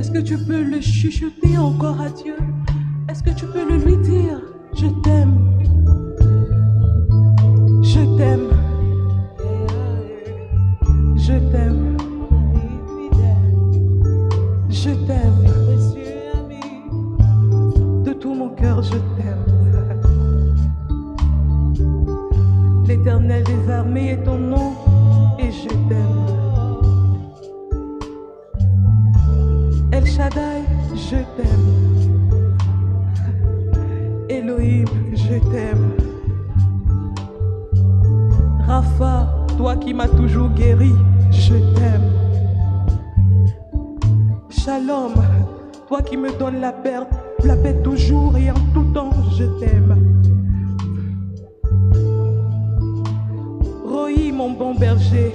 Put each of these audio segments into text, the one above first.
Est-ce que tu peux le chuchoter encore à Dieu? Est-ce que tu peux le lui dire? Je t'aime. Je t'aime. Je t'aime. Je t'aime. De tout mon cœur, je t'aime. L'Éternel des armées est ton nom et je t'aime. El Shaddai, je t'aime. Elohim, je t'aime. Rapha, toi qui m'as toujours guéri, je t'aime. Shalom, toi qui me donnes la paix toujours et en tout temps, je t'aime. Rohi, mon bon berger,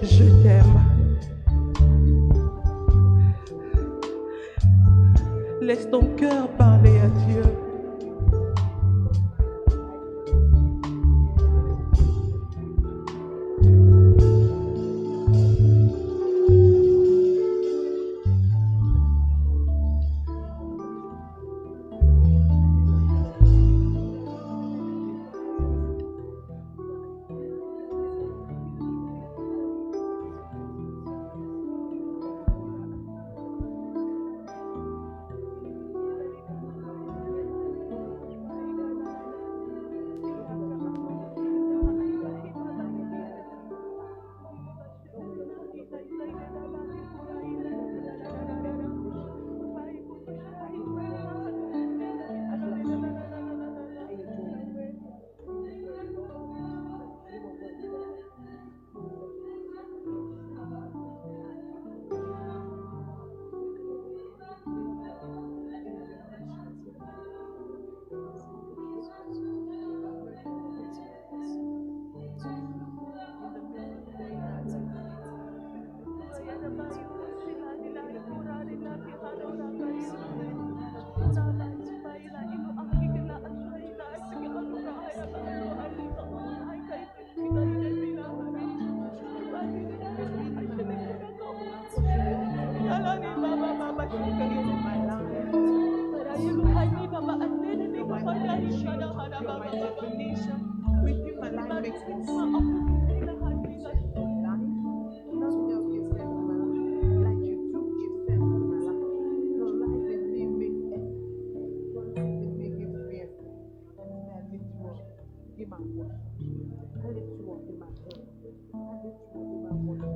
je t'aime. Laisse ton cœur parler à Dieu.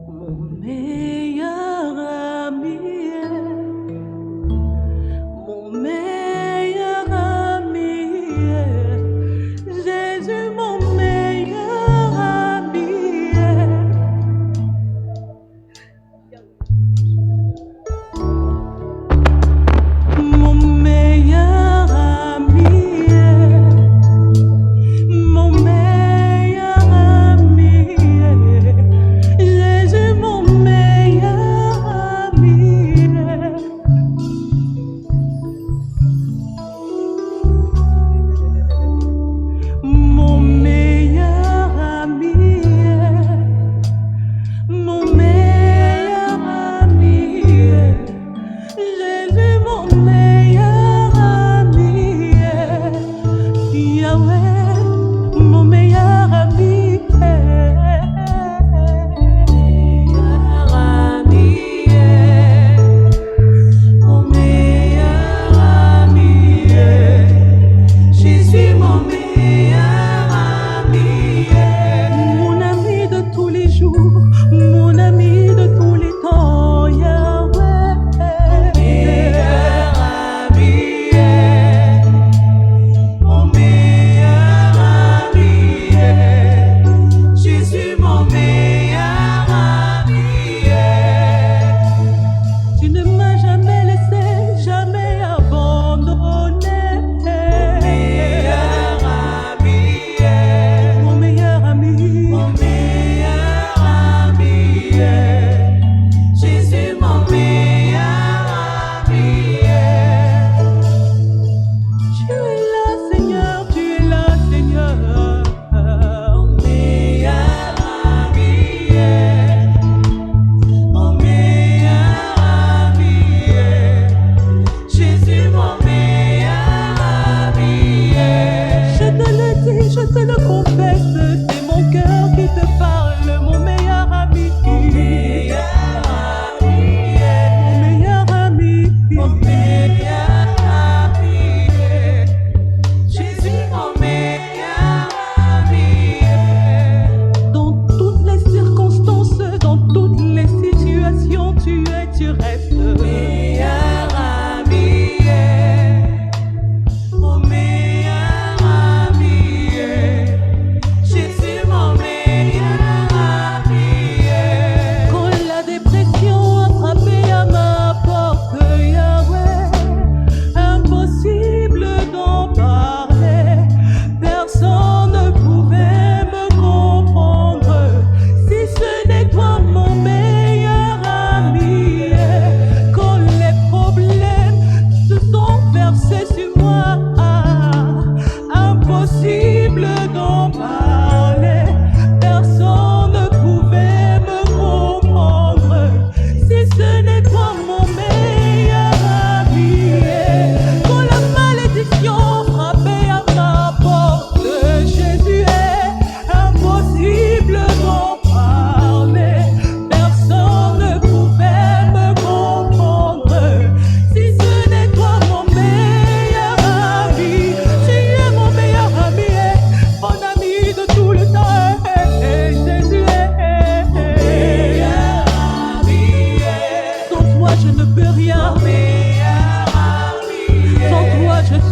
Mon meilleur ami, mon meilleur ami, Jésus mon meilleur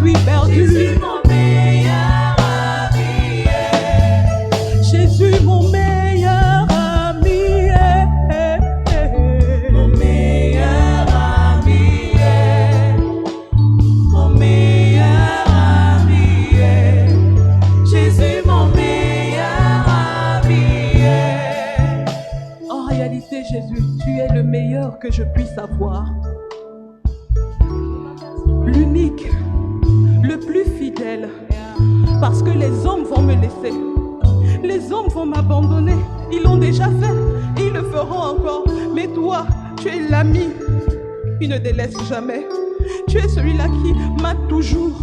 suis perdu. Jésus, mon meilleur ami. Jésus, mon meilleur ami. Mon meilleur ami. Mon meilleur ami. Jésus, mon meilleur ami. En réalité, Jésus, tu es le meilleur que je puisse avoir. L'unique, le plus fidèle. Parce que les hommes vont me laisser. Les hommes vont m'abandonner. Ils l'ont déjà fait. Ils le feront encore. Mais toi, tu es l'ami qui ne délaisse jamais. Tu es celui-là qui m'a toujours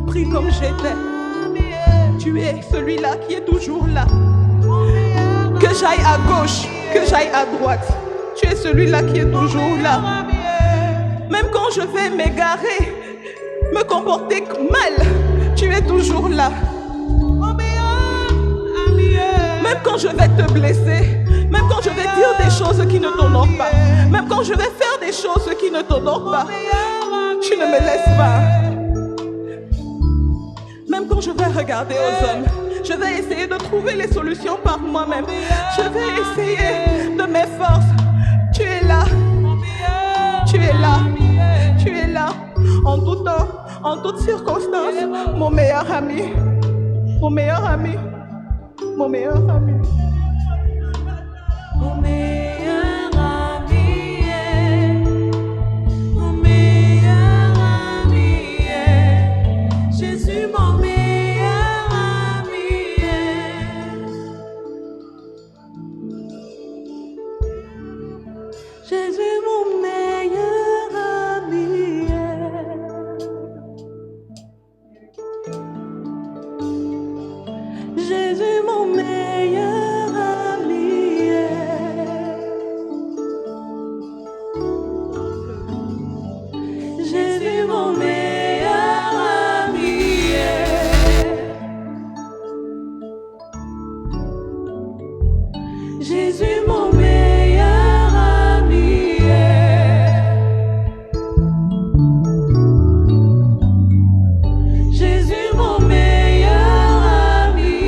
pris comme j'étais. Tu es celui-là qui est toujours là. Que j'aille à gauche, que j'aille à droite. Tu es celui-là qui est toujours là. Même quand je vais m'égarer, me comporter mal, tu es toujours là. Même quand je vais te blesser, même quand je vais dire des choses qui ne t'honorent pas, même quand je vais faire des choses qui ne t'honorent pas, tu ne me laisses pas. Même quand je vais regarder aux hommes, je vais essayer de trouver les solutions par moi-même. Je vais essayer de mes forces. Tu es là. Tu es là. Tu es là. En tout temps, en toutes circonstances, mon meilleur ami. Mon meilleur ami. Mon meilleur ami. Mon meilleur ami. Mon meilleur ami. Jésus, mon meilleur ami. Jésus, mon meilleur ami. Jésus, mon meilleur ami. Jésus, mon meilleur ami. Jésus, mon meilleur ami. Jésus, mon meilleur ami.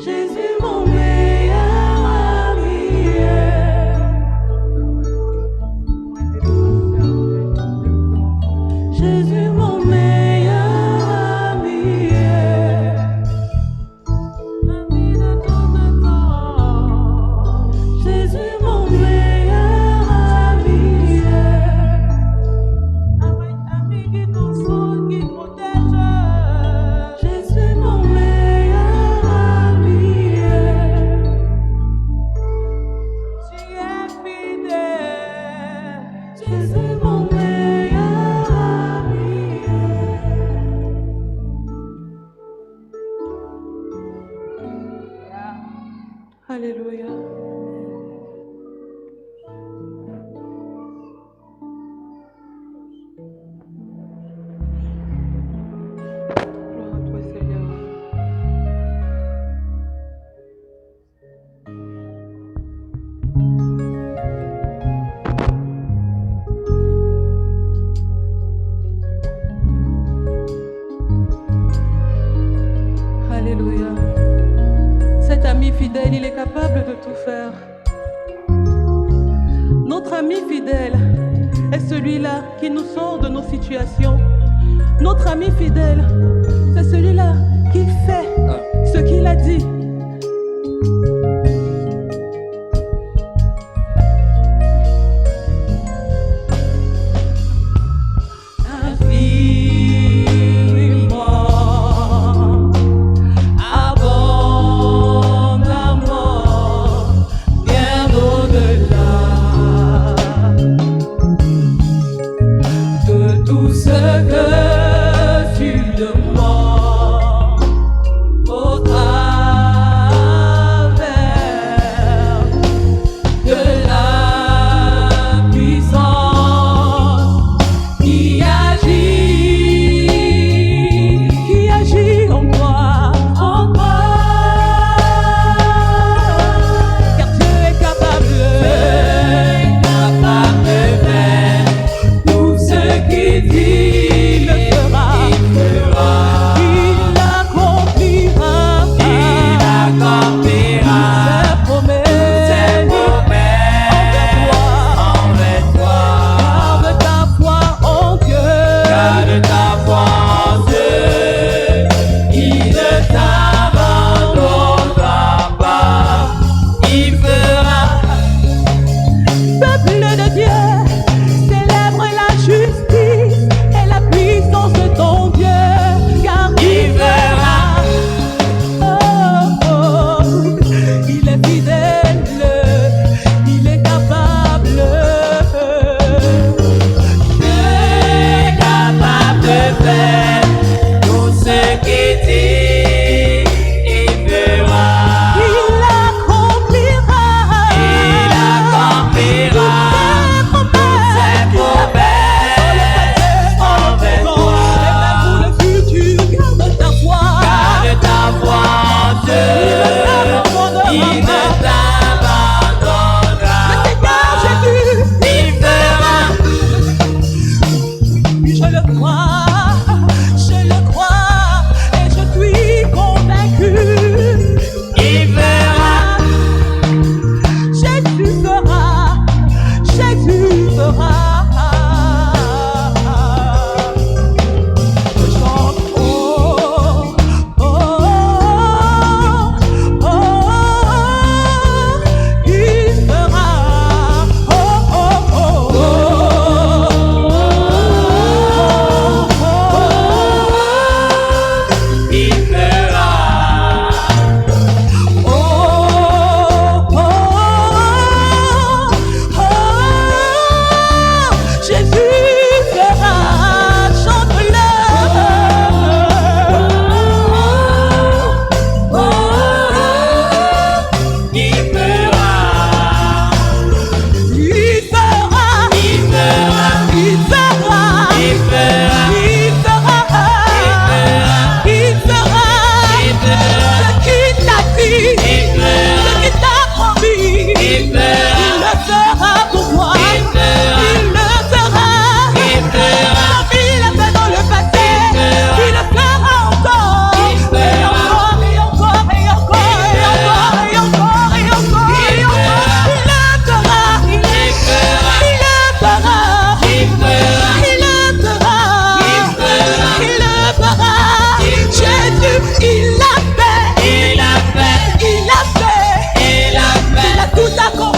Jésus, mon meilleur ami. Jésus, mon meilleur ami. Ami de ton temps. Jésus, mon meilleur ami. Ami qui console, qui protège. Jésus, mon meilleur ami. Tu es fidèle. Jésus, mon meilleur ami. Alléluia. Gloire à toi, Seigneur. Alléluia. Cet ami fidèle, il est capable de tout faire. Notre ami fidèle est celui-là qui nous sort de nos situations. Notre ami fidèle, c'est celui-là qui fait ce qu'il a dit. Infiniment, abondamment, bien au-delà de tout ce que tu demandes au travers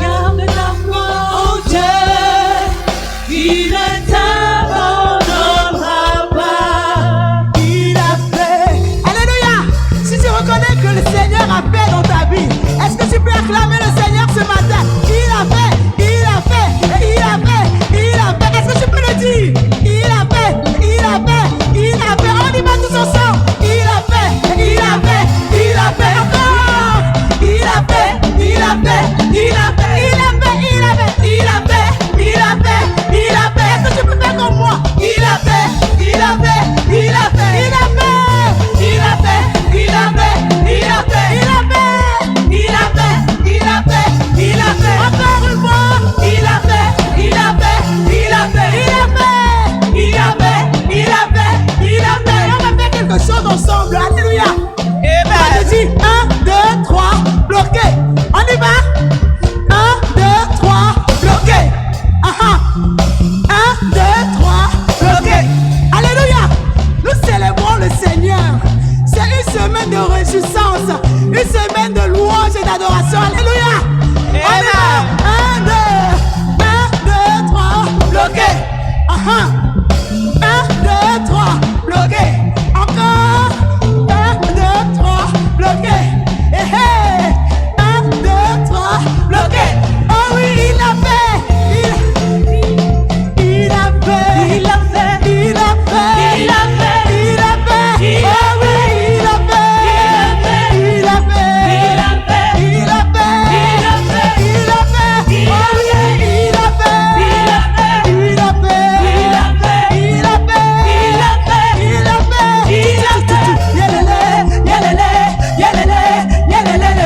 Garde ta foi en Dieu, il ne t'abandonnera pas. Il a fait. Alléluia. Si tu reconnais que le Seigneur a fait dans ta vie, est-ce que tu peux acclamer le Seigneur ce matin? Il a fait, il a fait, il a fait, il a fait. Est-ce que tu peux le dire? Il a fait, il a fait, il a fait. On y va tous ensemble. Il a fait, il a fait, il a fait encore. Il a fait, il a fait, il a fait, il a fait, il a fait, il a fait, il a fait, il a fait. Est-ce que tu peux faire comme moi? Il a fait, il a fait, il a fait, il a fait, il a fait, il a fait, il a fait, il a fait, il a fait, il a fait, il a fait. Encore une fois. Il a fait, il a fait, il a fait, il a fait, il a fait, il a fait, il a fait. Et on va faire quelque chose ensemble. Alléluia. On te dit 1, 2, 3, bloqué. On y va. 1, 2, 3, bloqué. 1, 2, 3, bloqué. Alléluia. Nous célébrons le Seigneur. C'est une semaine de réjouissance, une semaine de louange et d'adoration. Alléluia. On y va. 1, 2, 3, bloqué. 1, 2, 3, bloqué. Encore. 1, 2, 3, bloqué. 1, 2, 3, bloqué. Oh oui, il a fait. Il a fait. Il a fait. Il a fait. Il a fait. Il a fait. Oh oui, il a fait. Il a fait. Il a fait. Il a fait. Il a fait. Il a fait. Oh oui, il a fait. Il a fait. Il a fait. Il a fait. Il a fait. Il a fait. Il a fait. Yelele, yelele, yelele, yelele.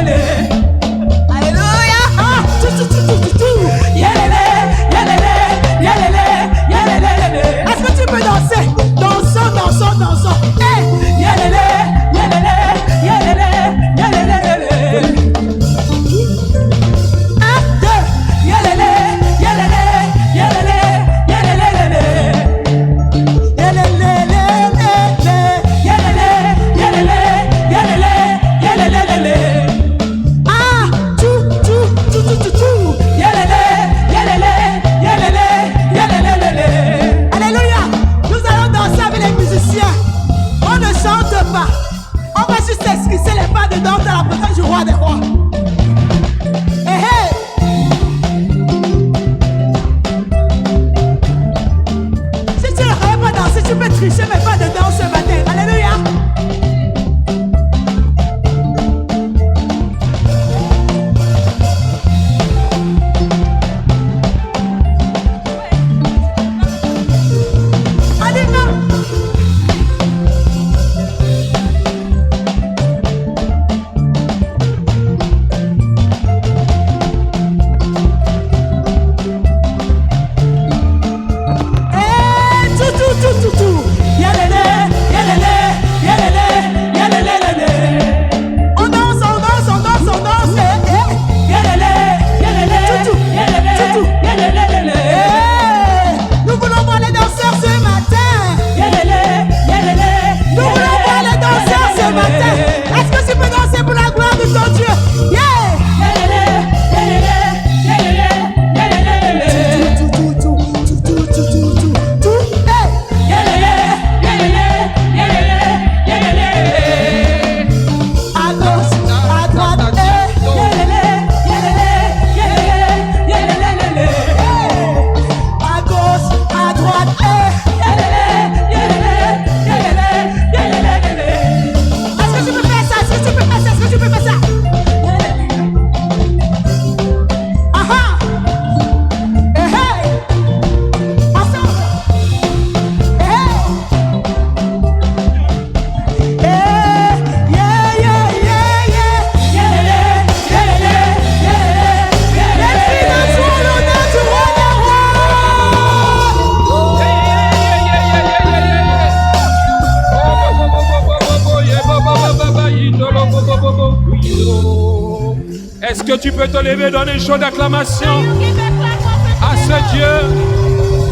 Est-ce que tu peux te lever, donner une chaude acclamation You give a clap of à ce Dieu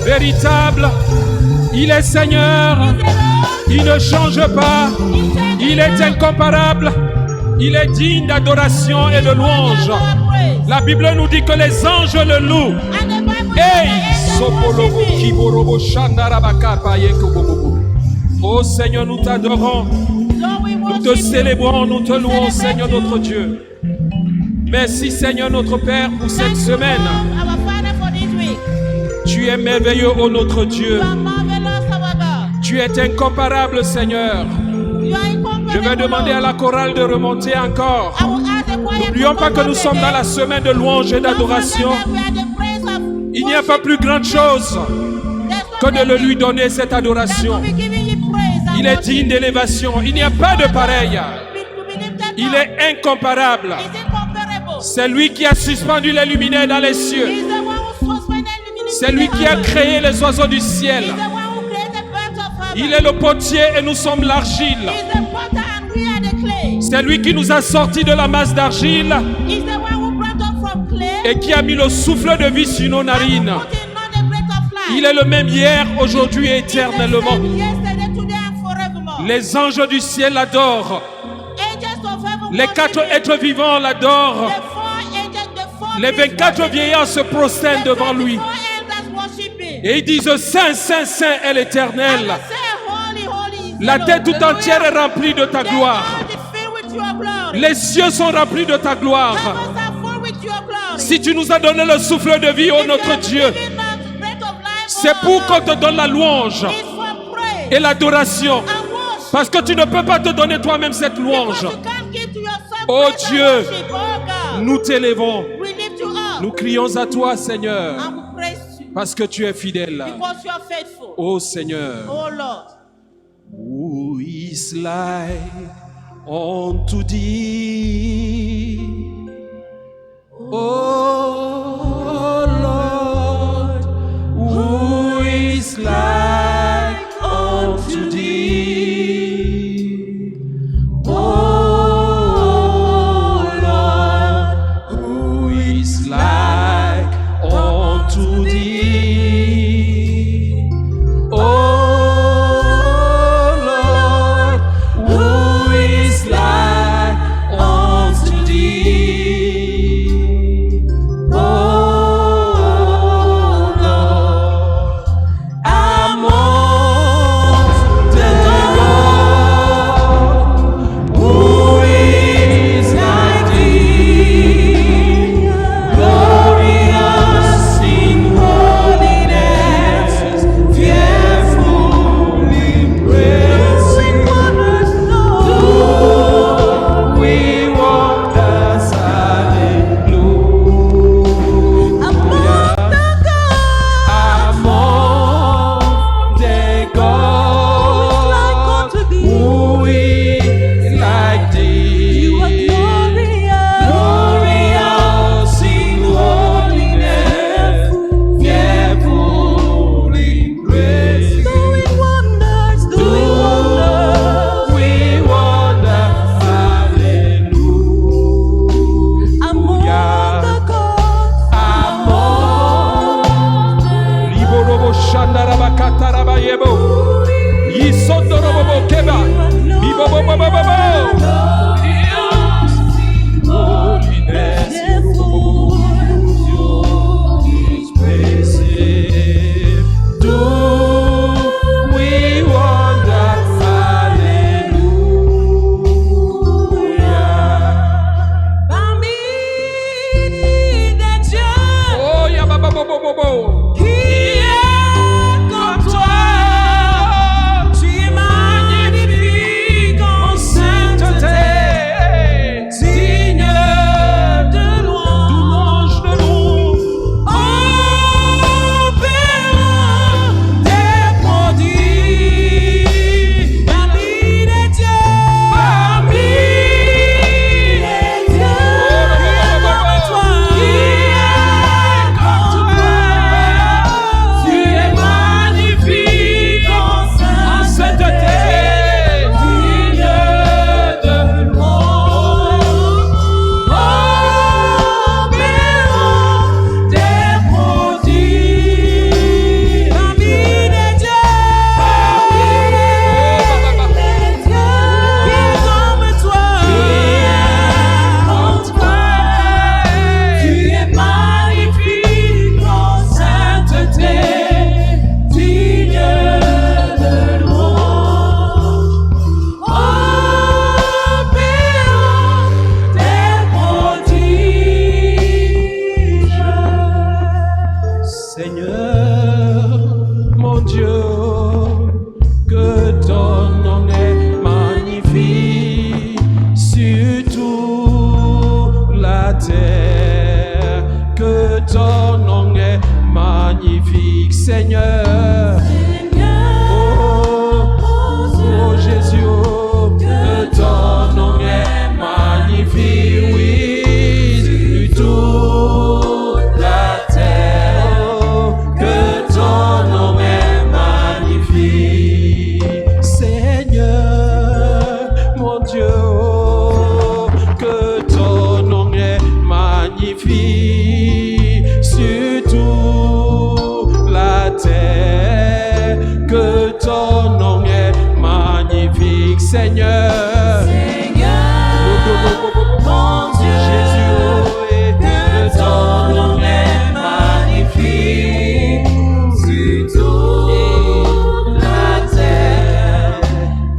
véritable? Il est Seigneur, il ne change pas, il est incomparable, il est digne d'adoration et de louange. La Bible nous dit que les anges le louent. Hey! Oh Seigneur, nous t'adorons, nous te célébrons, nous te louons, Seigneur notre Dieu. Merci Seigneur notre Père pour cette semaine. Tu es merveilleux, ô notre Dieu. Tu es incomparable, Seigneur. Je vais demander à la chorale de remonter encore. N'oublions pas que nous sommes dans la semaine de louange et d'adoration. Il n'y a pas plus grande chose que de le lui donner cette adoration. Il est digne d'élévation. Il n'y a pas de pareil. Il est incomparable. C'est lui qui a suspendu les luminaires dans les cieux. C'est lui qui a créé les oiseaux du ciel. Il est le potier et nous sommes l'argile. C'est lui qui nous a sortis de la masse d'argile et qui a mis le souffle de vie sur nos narines. Il est le même hier, aujourd'hui et éternellement. Les anges du ciel l'adorent. Les 4 êtres vivants l'adorent. Les 24 vieillards se prosternent devant lui. Et ils disent Saint, Saint, Saint est l'Éternel. La terre tout entière est remplie de ta gloire. Les cieux sont remplis de ta gloire. Si tu nous as donné le souffle de vie, ô notre Dieu, c'est pour qu'on te donne la louange et l'adoration. Parce que tu ne peux pas te donner toi-même cette louange. Ô Dieu, nous t'élevons. Nous crions à toi, Seigneur, parce que tu es fidèle. Ô Seigneur. Who is like unto thee? Oh Lord, who is like unto thee? Oh Lord, who is like unto thee? Oh Seigneur. Oh Jésus, oh, que ton nom est magnifique, oui, sur toute la terre. Oh, que ton nom est magnifique, Seigneur, mon Dieu, oh, que ton nom est magnifique sur toute la terre, que ton nom est magnifique, Seigneur. Mon Dieu, Jésus, que ton nom est magnifique sur toute la terre,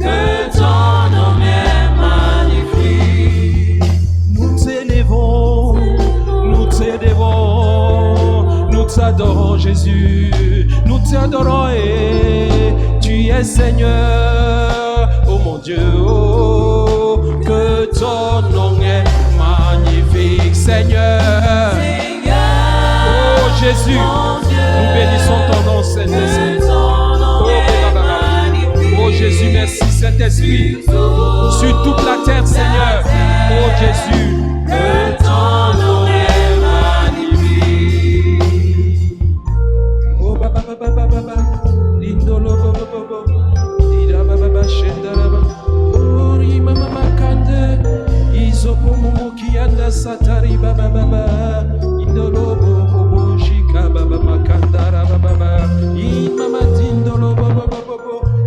que ton nom est magnifique. nous t'élevons, nous t'adorons, Jésus, nous t'adorons et tu es Seigneur, oh mon Dieu, oh, que ton nom est magnifique, Seigneur. Oh Jésus, nous bénissons ton nom, Saint-Esprit. Oh Jésus, merci Saint-Esprit, sur toute la terre, Seigneur. Oh Jésus, que ton nom est magnifique. Oh baba baba baba baba, lindolo baba baba, ida baba baba shendara baba. Oh rima mama kande, izopo momo kianda satari baba baba, indolo bobo bobo shika baba makandara baba baba, imama tindolo baba baba,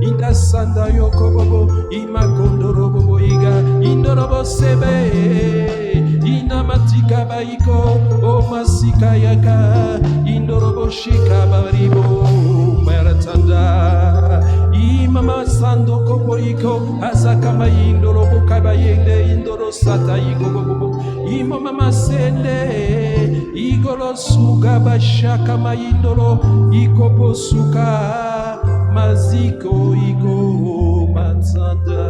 inda sanda yoko bobo, imakondoro bobo iga, indolo bo sebe. Inamatika baiko, o masika yaka, indorobo shika baribo, maratanda. Imama sando koporiko, asakama indorobo kabayende, indoro sata igobobo. Imama sende, igolo suga bashaka ma indoro, ikopo suka, maziko igo matanda.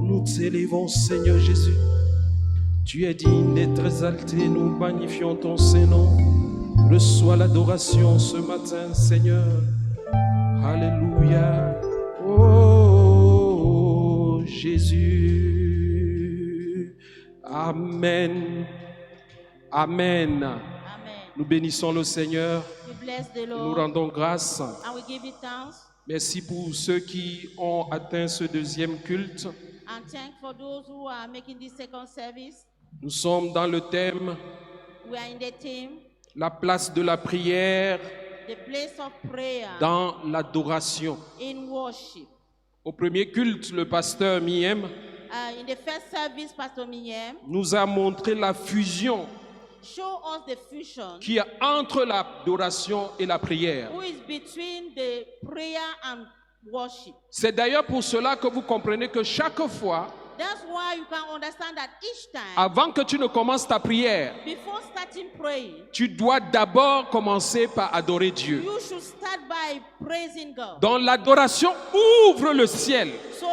Nous t'élevons, Seigneur Jésus. Tu es digne d'être exalté, nous magnifions ton Saint-Nom. Reçois l'adoration ce matin, Seigneur. Alléluia. Oh Jésus. Amen. Amen. Amen. Nous bénissons le Seigneur. We bless the Nous Lord rendons grâce. and we give you thanks Merci pour ceux qui ont atteint ce deuxième culte. and thank for those who are making this second service. Nous sommes dans le thème We are in the team, la place de la prière the place of prayer dans l'adoration. in worship. Au premier culte, le pasteur Miem In the first service, Pastor Miyem nous a montré la fusion show us the fusion qu'il y a entre l'adoration et la prière. who is between the prayer and worship. C'est d'ailleurs pour cela que vous comprenez que chaque fois, That's why you can understand that each time, avant que tu ne commences ta prière, before starting praying, tu dois d'abord commencer par adorer Dieu. you should start by praising God. Donc l'adoration ouvre le ciel. So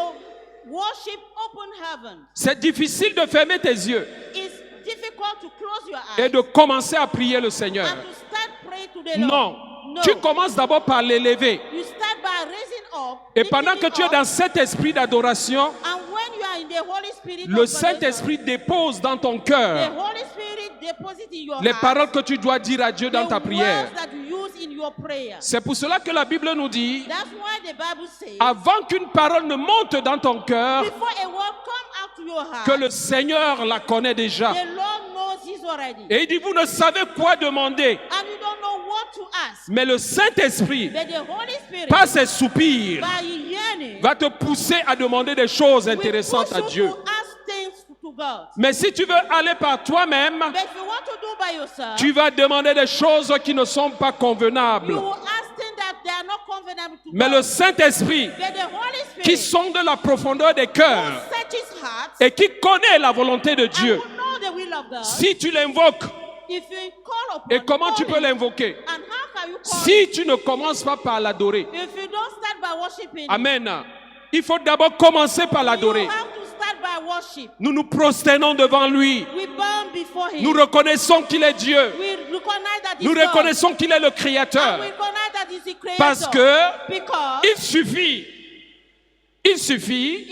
worship open heaven. C'est difficile de fermer tes yeux It's difficult to close your et eyes de commencer à prier le Seigneur. and to start praying to the Lord. Non, No. tu commences d'abord par l'élever. You start by raising up. Et lifting pendant que it tu es up, dans cet esprit d'adoration, and when you are in the Holy Spirit le of Saint-Esprit dépose dans ton the cœur Holy Spirit deposit in your les heart paroles que tu dois dire à Dieu dans the ta prière. words that you use in your prayer. C'est pour cela que la Bible nous dit, That's why the Bible says, avant qu'une parole ne monte dans ton cœur, before a word come out to your heart, que le Seigneur la connaît déjà. the Lord knows He's already. Et il dit, vous ne savez quoi demander, And you don't know what to ask. mais le Saint-Esprit, But the Holy Spirit, par ses soupirs, by yearning, va te pousser à demander des choses will intéressantes à push Dieu. you to ask things to God. Mais si tu veux aller par toi-même, But if you want to do by yourself, tu vas demander des choses qui ne sont pas convenables. you will ask things that they are not convenable to Mais God. le Saint-Esprit, But the Holy Spirit, qui sonde la profondeur des cœurs searches hearts et qui connaît la volonté de and Dieu, will know the will of God. si tu l'invoques, If you call upon et comment tu call peux him, l'invoquer? and how can you call Si him? tu ne commences pas par l'adorer. If you don't start by worshiping, Amen. Il faut d'abord commencer par l'adorer. you have to start by worship. Nous nous prosternons devant lui. We bow before him. Nous reconnaissons qu'il est Dieu. We recognize that Nous he's God. reconnaissons qu'il est le And Créateur. we recognize that he's the creator. Parce que Because il suffit it's suffice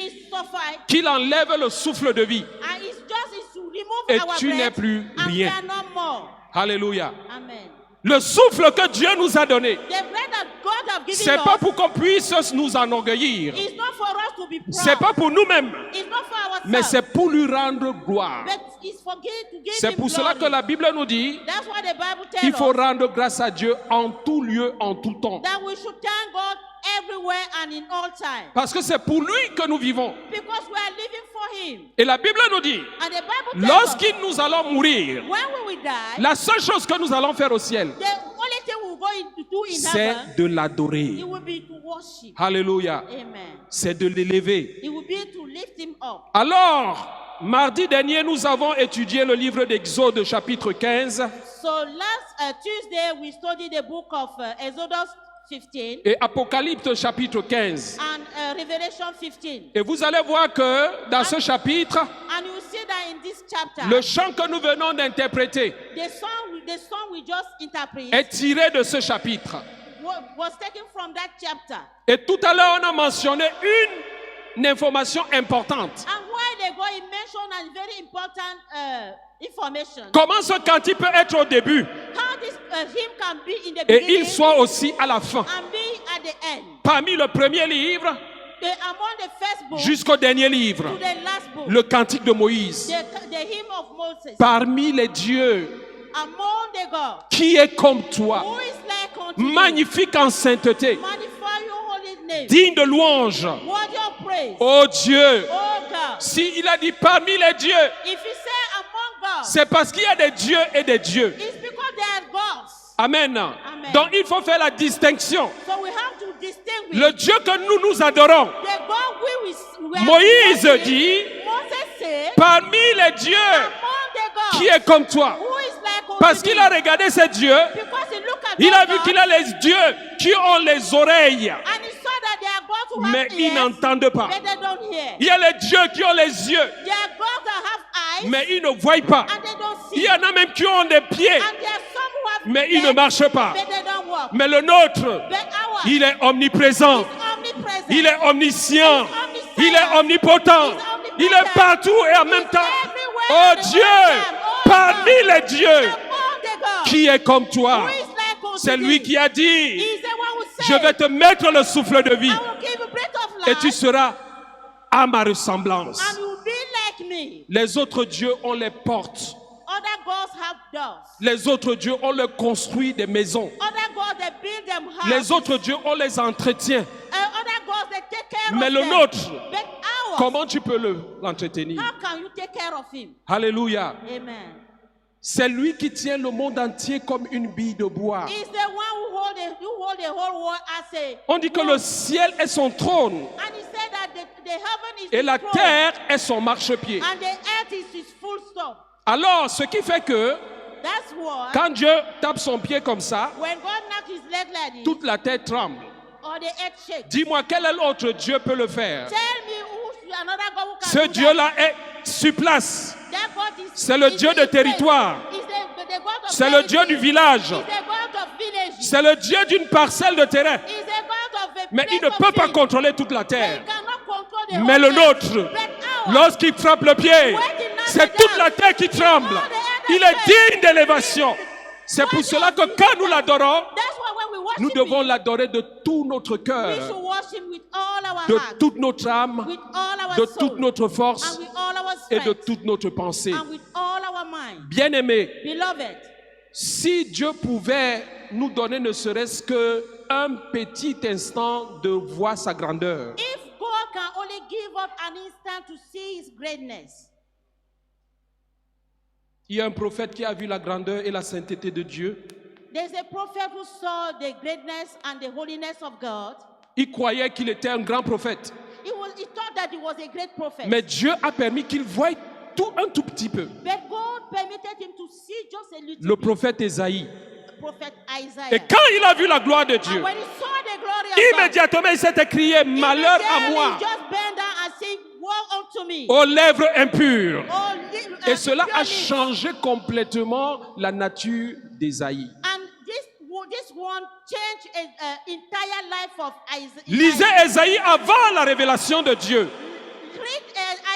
qu'il enlève le souffle de vie. and it's just to remove Et our tu n'es breath plus and we rien. are no more. Alléluia. Amen. Le souffle que Dieu nous a donné, The breath that God have given c'est pas us pour qu'on puisse nous enorgueillir. is not for us to be proud. C'est pas pour nous-mêmes, It's not for ourselves. mais c'est pour lui rendre gloire. But it's for to give C'est him pour cela que glory. la Bible nous dit That's why the Bible tells qu'il faut us rendre grâce à Dieu en tout lieu, en tout temps. that we should thank God everywhere and in all time. Parce que c'est pour lui que nous vivons. Because we are living for him. Et la Bible nous dit, And the Bible tells us lorsqu'il nous allons mourir, when we will die, la seule chose que nous allons faire au ciel, the only thing we will go to do in c'est heaven, de l'adorer. it will be to worship. Alléluia. Amen. C'est de l'élever. It will be to lift him up. Alors, mardi dernier, nous avons étudié le livre d'Exode chapitre 15 So last Tuesday we studied the book of Exodus 15 et Apocalypse chapitre 15. and Revelation 15. Et vous allez voir que dans ce chapitre, And you see that in this chapter, le chant que nous venons d'interpréter the song we just interpreted est tiré de ce chapitre. was taken from that chapter. Et tout à l'heure, on a mentionné une information importante. And while they go, he mentioned a very important information. Comment ce cantique peut être au début How this hymn can be in the et beginning il soit aussi à la fin. and be at the end. Parmi le premier livre Among the first book jusqu'au dernier livre, to the last book, le cantique de Moïse. the hymn of Moses. Parmi les dieux, Among the gods, qui est comme toi, who is like unto you? magnifique en sainteté, Magnify your holy name. digne de louange. Worthy of praise. Oh Dieu, Oh God. s'il a dit parmi les dieux, If you say among gods, c'est parce qu'il y a des dieux et des dieux. it's because they are gods. Amen. Donc il faut faire la distinction. So we have to distinguish Le Dieu que nous adorons, the God we are Moïse worshiping. dit, Moses said, parmi les dieux, among the gods, qui est comme toi. who is like unto Parce qu'il thee? a regardé ces dieux, Because he looked at il those a vu gods, qu'il a les dieux qui ont les oreilles, and he saw that they are gods who mais have ils ears, n'entendent pas. but they don't hear. Il y a les dieux qui ont les yeux, They are gods that have eyes, mais ils ne voient pas. and they don't Il see. y en a même qui ont des pieds, And there are some who have mais ils ne legs, marchent pas. but they don't walk. Mais le nôtre, But ours il est omniprésent, is omnipresent. il est omniscient, omniscient. il est omnipotent, il est partout et en même temps. Oh Dieu, parmi les dieux, Among the gods, qui est comme toi? who is like unto C'est lui thee? qui a dit, He is the one who je said, vais te mettre le souffle de vie I will give you breath of et life, tu seras à ma ressemblance. and you will be like me. Les autres dieux, on les porte. Other gods have doors. Les autres dieux, on les construit des maisons. Other gods, they build them houses. Les autres dieux, on les entretient. Other gods, they take care Mais of le them. nôtre, But ours, comment tu peux l'entretenir? how can you take care of him? Alléluia. Amen. C'est lui qui tient le monde entier comme une bille de bois. He's the one who hold the whole world as a On dit que le ciel est son trône and he said that the heaven is et his la throne, terre est son marchepied. and the earth is his full stop. Alors, ce qui fait que That's why quand Dieu tape son pied comme ça, when God knocks his leg like this, toute la terre tremble. or the earth shakes, Dis-moi, quel autre Dieu peut le faire? tell me who's another God who can Ce do Dieu-là est sur place. that. That God is, C'est le is Dieu in de place. territoire. He's the God of C'est le Dieu du villages. village. He's the God of villages. C'est le Dieu d'une parcelle de terrain. He's the God of a Mais il ne place peut of pas field. contrôler toute la He terre. cannot control the Mais whole le earth. nôtre, But ours, lorsqu'il frappe le pied, c'est toute la terre qui tremble. Il est digne d'élévation. C'est pour cela que quand nous l'adorons, that's why when we worship nous devons him, l'adorer de tout notre we should cœur, worship with all our de heart, toute notre âme, with all our de soul, toute notre force and with all our et de strength, toute notre pensée. and with all our mind. Bien-aimés, Beloved, si Dieu pouvait nous donner ne serait-ce qu'un petit instant de voir sa grandeur, if God can only give us an instant to see his greatness. il y a un prophète qui a vu la grandeur et la sainteté de Dieu. There's a prophet who saw the greatness and the holiness of God. Il croyait qu'il était un grand prophète. He thought that he was a great prophet. Mais Dieu a permis qu'il voie un tout petit peu. But God permitted him to see just a little Le bit. prophète Ésaïe. Prophet Isaiah. Et quand il a vu la gloire de Dieu, And when he saw the glory of God, immédiatement il s'est écrié malheur à immediately moi, he just bent down and said, woe unto me. aux lèvres impures. Oh, Et cela a purely. changé complètement la nature d'Ésaïe. And one change entire life of Isaiah. Lisez Ésaïe avant la révélation de Dieu. Read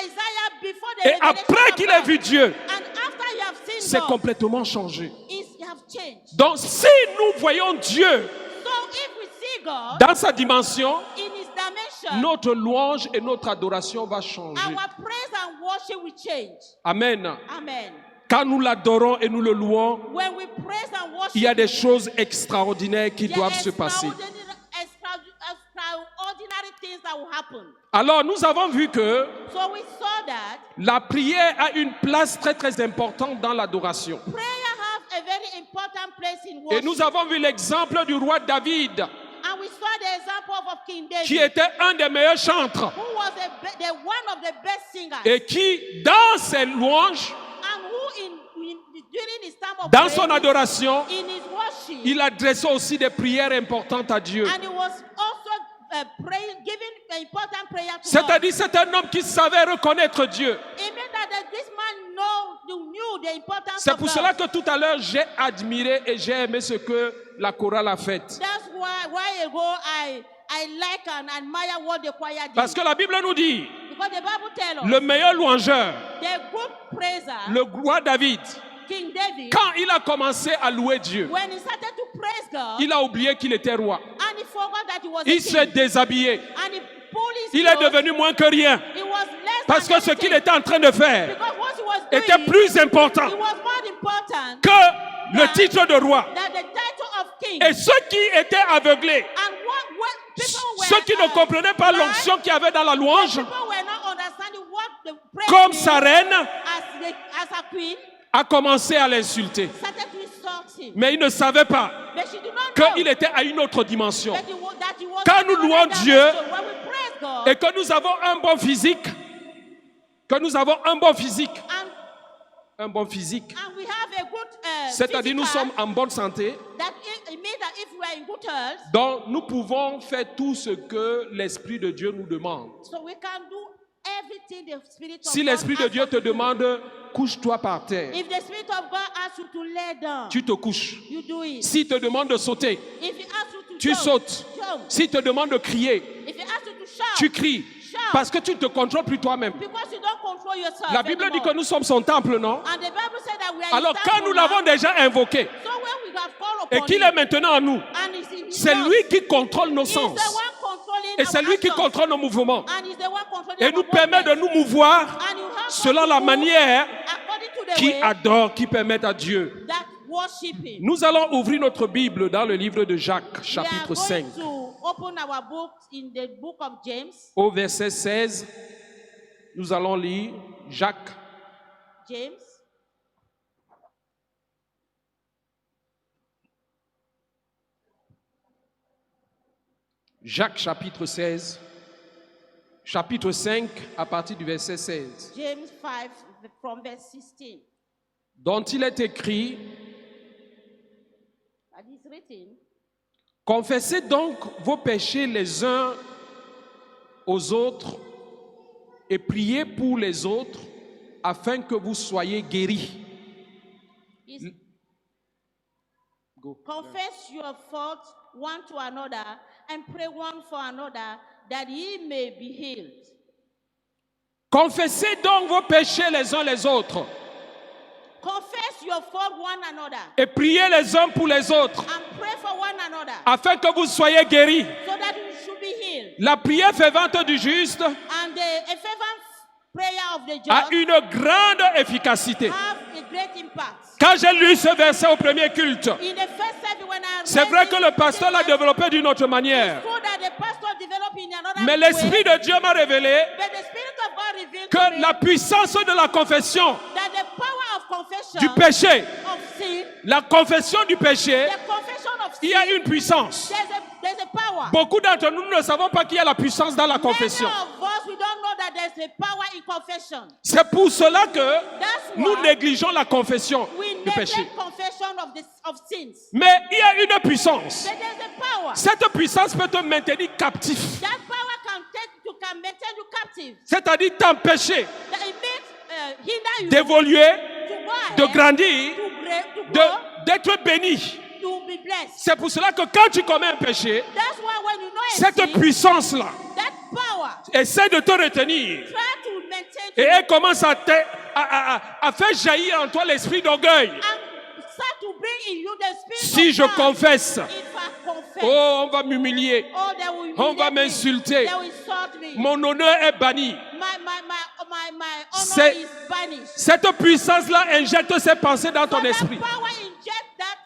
Isaiah before the Et revelation après of qu'il ait God. vu Dieu, And after you have seen c'est God, complètement changé. you have changed. Donc si nous voyons Dieu So if we see God dans sa dimension, in His dimension, notre louange et notre adoration va changer. our praise and worship will change. Amen. Amen. Quand nous l'adorons et nous le louons, When we praise and worship, il y a des choses extraordinaires qui there doivent are se passer. extraordinary things that will happen. Alors nous avons vu que So we saw that la prière a une place très très importante dans l'adoration. prayer has a very important place in Et worship. nous avons vu l'exemple du roi David, And we saw the example of King David, qui était un des meilleurs chantres who was the one of the best singers, et qui, dans ses louanges, and who during his time of dans praise, son adoration, in his worship, il adressait aussi des prières importantes à Dieu. and he was also praying, giving important prayer to God. C'est-à-dire, c'est un homme qui savait reconnaître Dieu. It means that this man knew the importance C'est of pour God. cela que tout à l'heure, j'ai admiré et j'ai aimé ce que la chorale a fait. That's why ago I like and admire what the choir did. Parce que la Bible nous dit, Because the Bible tells us le meilleur louangeur, the good praiser, le roi David, King David, quand il a commencé à louer Dieu, when he started to praise God, il a oublié qu'il était roi. and he forgot that he was a Il s'est king, déshabillé. and he pulled his Il est clothes, devenu moins que rien. he was less Parce than que ce qu'il anything. était en train de faire Because what he was doing, était plus important it was more important que le titre de roi. than the title of king. Et ceux qui étaient aveuglés, And what people were ceux qui ne comprenaient pas l'onction qu'il y avait dans la louange, people were not understanding what the praise comme means sa reine, as a queen, a commencé à l'insulter. started to insult him. Mais il ne savait pas But she did not know qu'il était à une autre dimension. that he was Quand nous in louons another Dieu, dimension. When we praise God, Et que nous avons un bon physique, and we have a good c'est-à-dire nous physical, sommes en bonne santé, that it means that if we are in good health, donc nous pouvons faire tout ce que l'Esprit de Dieu nous demande. so we can do everything the Spirit of Si God l'Esprit de asks Dieu us te to do. demande, couche-toi par terre, If the Spirit of God asks you to lay down, tu te couches. you do it. S'il te demande de sauter, If he asks you to tu jump, sautes. jump. S'il te demande de crier, If he asks you to shout, tu cries. shout. Parce que tu ne te contrôles plus toi-même. Because you don't control yourself La Bible dit anymore. que nous sommes son temple, non? And the Bible said that we are Alors his quand temple nous now. l'avons déjà invoqué So when we have called et upon qu'il him, est maintenant en nous, and he's in his c'est mouth, lui qui contrôle nos he's the sens. one controlling Et our c'est lui qui actions. contrôle nos mouvements. And he's the one controlling Et our nous permet de movements. nous mouvoir And you have selon to la move manière according to the qui way adore, qui permet à Dieu. that worship him. Nous allons ouvrir notre Bible dans le livre de Jacques, We are chapitre going 5, to open our book in the book of James. au verset 16. Nous allons lire Jacques, James. Jacques chapitre 16, chapitre 5 à partir du verset 16, James 5 from verse 16. dont il est écrit: And it's written, confessez donc vos péchés les uns aux autres et priez pour les autres afin que vous soyez guéris. is, Go. confess your faults one to another and pray one for another that ye may be healed. Confessez donc vos péchés les uns les autres Confess your fault one another et priez les uns pour les autres and pray for one another afin que vous soyez guéris. so that you should be healed. La prière fervente du juste And the fervent prayer of the a just une grande efficacité. have a great impact. Quand j'ai lu ce verset au premier culte, In the first service when I c'est read vrai que this le pasteur l'a statement, développé d'une autre manière. so that the pastor developed in another Mais way, l'Esprit de Dieu m'a révélé but the Spirit of God revealed to que me la puissance de la confession that the power of confession du péché, of sin, la confession du péché, the confession of il sin, y a une puissance. there's a power. Beaucoup d'entre nous ne savons pas qu'il y a la puissance dans la confession. Many of us, we don't know that there's a power in confession. C'est pour cela que That's nous why négligeons la confession we du péché. neglect confession of sins. Mais il y a une puissance. But there's a power. Cette puissance peut te maintenir captif, That power can maintain you captive. c'est-à-dire t'empêcher That it makes hinder you d'évoluer, to go de ahead, grandir, to grow, d'être béni. to be blessed. C'est pour cela que quand tu commets un péché, That's why when you know a cette sin, puissance-là that power, essaie de te retenir. try to maintain Et elle commence à faire jaillir en toi l'esprit d'orgueil. and start to bring in you the spirit Si of je pride. confesse, If I confess, oh, on va m'humilier, oh, they will on va humiliate me. m'insulter, They will insult me. mon honneur est banni. My honor C'est- is banished. Cette puissance-là injecte ses pensées dans ton So that esprit. power inject that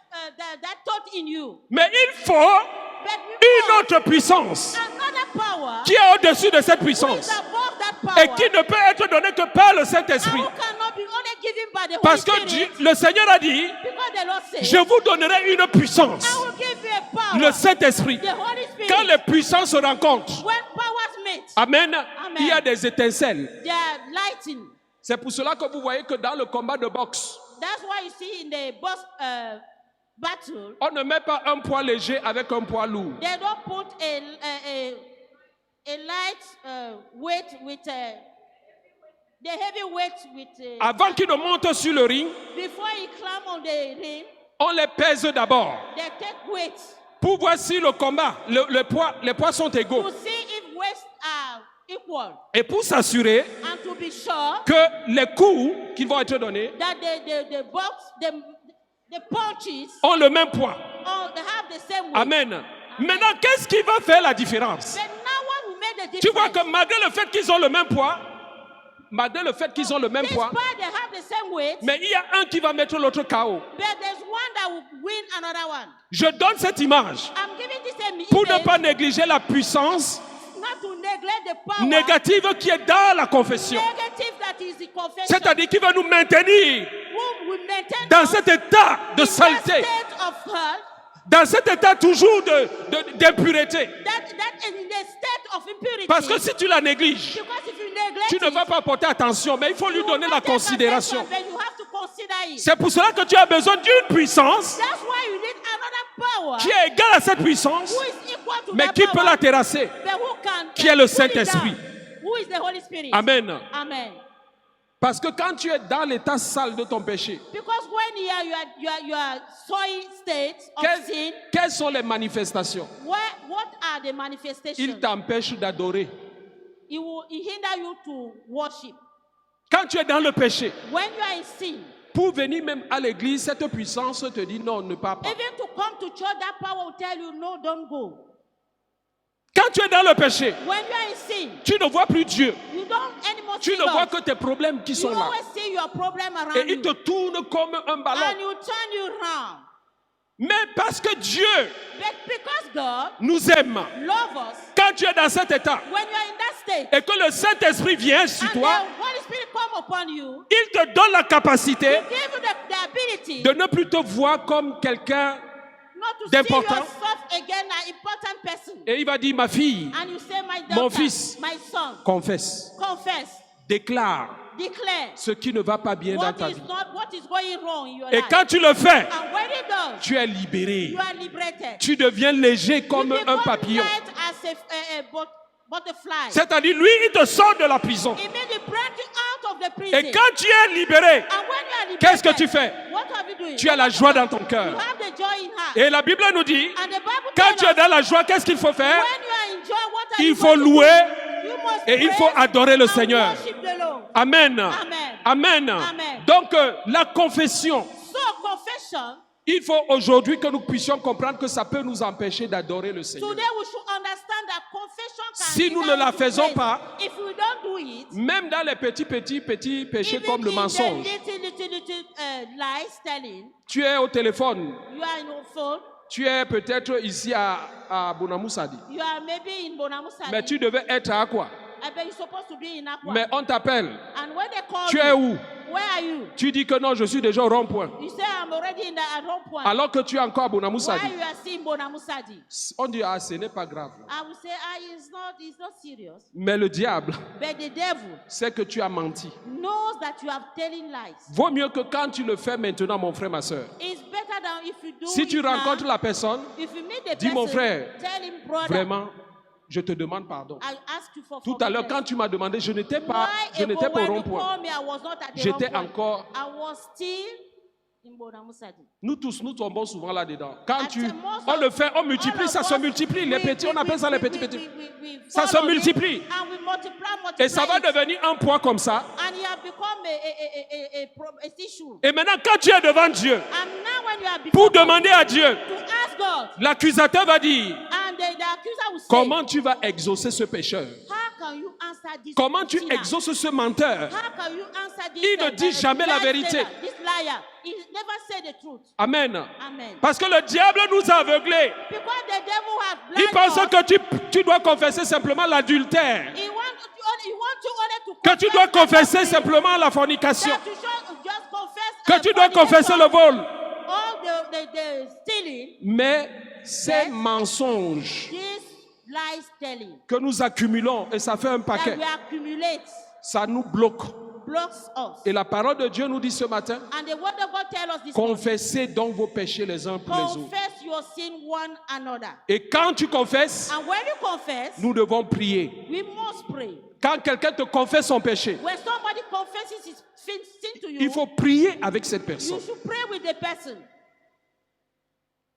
thought in you. Mais il faut But une autre puissance another power qui est au-dessus de cette who is puissance above that power et qui ne peut être donnée que par le and Saint-Esprit. who cannot be only given by the Holy Parce que Spirit. le Seigneur a dit, Because the Lord said, je vous donnerai une puissance, I will give you a power. le Saint-Esprit. The Holy Spirit. Quand les puissances se rencontrent, When powers meet, Amen, Amen. il y a des étincelles. they are lighting. C'est pour cela que vous voyez que dans le combat de boxe, That's why you see in the boss battle, on ne met pas un poids léger avec un poids lourd. they don't put a light weight with the heavy weight with Avant qu'ils ne montent sur le ring, before you climb on the ring, on les pèse d'abord they take weight pour voir si le combat, les poids sont égaux. to see if weights are equal Et pour s'assurer and to be sure que les coups qui vont être donnés that the box the punches ont le même poids. they have the same weight. Amen. Maintenant, qu'est-ce qui va faire la différence? But now what will make the Tu vois difference? que malgré le fait qu'ils ont le même poids, Despite they have the same weight, mais il y a un qui va mettre l'autre KO. but there's one that will win another one. Je donne cette image I'm giving this image pour ne pas négliger la puissance not to neglect the power négative qui est dans la confession. negative that is the confession. C'est-à-dire qui va nous maintenir Who will maintain dans us cet état de in that saleté, state of health, dans cet état toujours d'impureté. that in the state of impurity. Parce que si tu la négliges, Because if you neglect tu ne vas it, pas porter attention, mais il faut lui you donner will la not take considération. attention, but you have to consider it. C'est pour cela que tu as besoin d'une puissance That's why you need another power qui est égale à cette puissance, who is equal to mais that qui peut power, la terrasser, but who can qui est le pull it Saint-Esprit. down. Who is the Holy Spirit? Amen. Amen. Parce que quand tu es dans l'état sale de ton péché, Because when you are soil state of sin, quelles sont les manifestations? what are the manifestations? Il t'empêche d'adorer. It will hinder you to worship. Quand tu es dans le péché, When you are in sin, pour venir même à l'église, cette puissance te dit non, ne pars pas. even to come to church, that power will tell you, no, don't go. Quand tu es dans le péché, When you are in sin, tu ne vois plus Dieu. you don't anymore Tu see ne vois God. que tes problèmes qui You sont là. always see your problem around Et il you. te tourne comme un ballon. And you turn you around. Mais parce que Dieu But because God nous aime, loves us, quand tu es dans cet état when you are in that state, et que le Saint-Esprit vient sur and toi, the Holy Spirit come upon you, il te donne la capacité He give you the ability de ne plus te voir comme quelqu'un not to see d'important. yourself again an important person. et il va dire, ma fille, And you say, my Mon daughter, fils. my son, confesse, confess, déclare declare ce qui ne va pas bien dans what ta is vie. what is going wrong in your Et life. quand tu le fais, And when it does, tu es libéré. you are liberated. Tu deviens léger comme You un become papillon. light as a butterfly. C'est-à-dire, lui, il te sort de la prison. It means he brought you out of the prison. Et quand tu es libéré, And when you are liberated, qu'est-ce que tu fais? What have you doing? tu as la joie dans ton You cœur. have the joy in heart. Et la Bible nous dit, And the Bible quand tells tu es us, dans la joie, qu'est-ce qu'il faut faire? when you are in joy, what are Il you faut going to louer do? You must et il praise faut adorer le and Seigneur. worship the Lord. Amen. Amen. Amen. Amen. Donc, la confession, So confession, il faut aujourd'hui que nous puissions comprendre que ça peut nous empêcher d'adorer le Seigneur. today we should understand that confession can Si nous hinder ne la us to faisons praise. pas, If we don't do it, Même dans les petits péchés even comme le in mensonge, the little lies telling, tu es au téléphone, you are in your phone, tu es peut-être ici à Bonamoussadi, you are maybe in Bonamusadi, mais tu devais être à quoi? I bet you're supposed to be in Aqua. Mais on t'appelle, And when they call tu you, es où? where are you? Tu dis que non, je suis déjà au rond-point. You say, I'm already in the at home point. Alors que tu es encore à Why Bonamoussadi. you are seeing Bonamusadi? On dit, ah, ce n'est pas grave. I will say, it's not serious. Mais le diable But the devil sait que tu as menti. knows that you are telling lies. Vaut mieux que quand tu le fais maintenant, mon frère, ma soeur. It's better than if you do Si it tu now. rencontres la personne, If you meet the dis, mon person, frère, tell him, brother, vraiment, je te demande pardon. I ask you for Tout à l'heure, quand forgiveness. tu m'as demandé, je n'étais Why pas au ago when you rond-point. called me, I was not at the J'étais wrong point. encore I was still Nous tous, nous tombons souvent là-dedans. Quand Most on of- le fait, on multiplie, all ça of se us, multiplie. Les we- petits, we- on appelle ça les we- petits. we Ça se follow it, multiplie. and we multiply Et ça va it, devenir un poids comme ça. and you have become a issue. Et maintenant, quand tu es devant Dieu, And now when you are pour before demander à Dieu, God, to ask God, l'accusateur va dire, and the accuser will say, comment tu vas exaucer ce pécheur? how can you answer this Comment tu sinner? exauces ce menteur? How can you answer this? Il ne dit jamais la vérité. This liar, he never say the truth. Amen. Amen. Parce que le diable nous a aveuglés. Because the devil has Il blinded pense us, que tu dois confesser simplement l'adultère. he want you only to Que tu confess dois confesser everything, simplement la fornication. that you should just confess, Que tu dois confesser le vol. all the stealing, Mais ces Yes. mensonges this lies telling que nous accumulons, et ça fait un that paquet, we accumulate ça nous bloque. blocks us. Et la parole de Dieu nous dit ce matin, And the word of God tells us this morning, confessez donc vos péchés les uns pour les autres. confess your sin one another. Et quand tu confesses, And when you confess, nous devons prier. we must pray. Quand quelqu'un te confesse son péché, When somebody confesses his sin to you, il faut prier avec cette you personne. should pray with the person.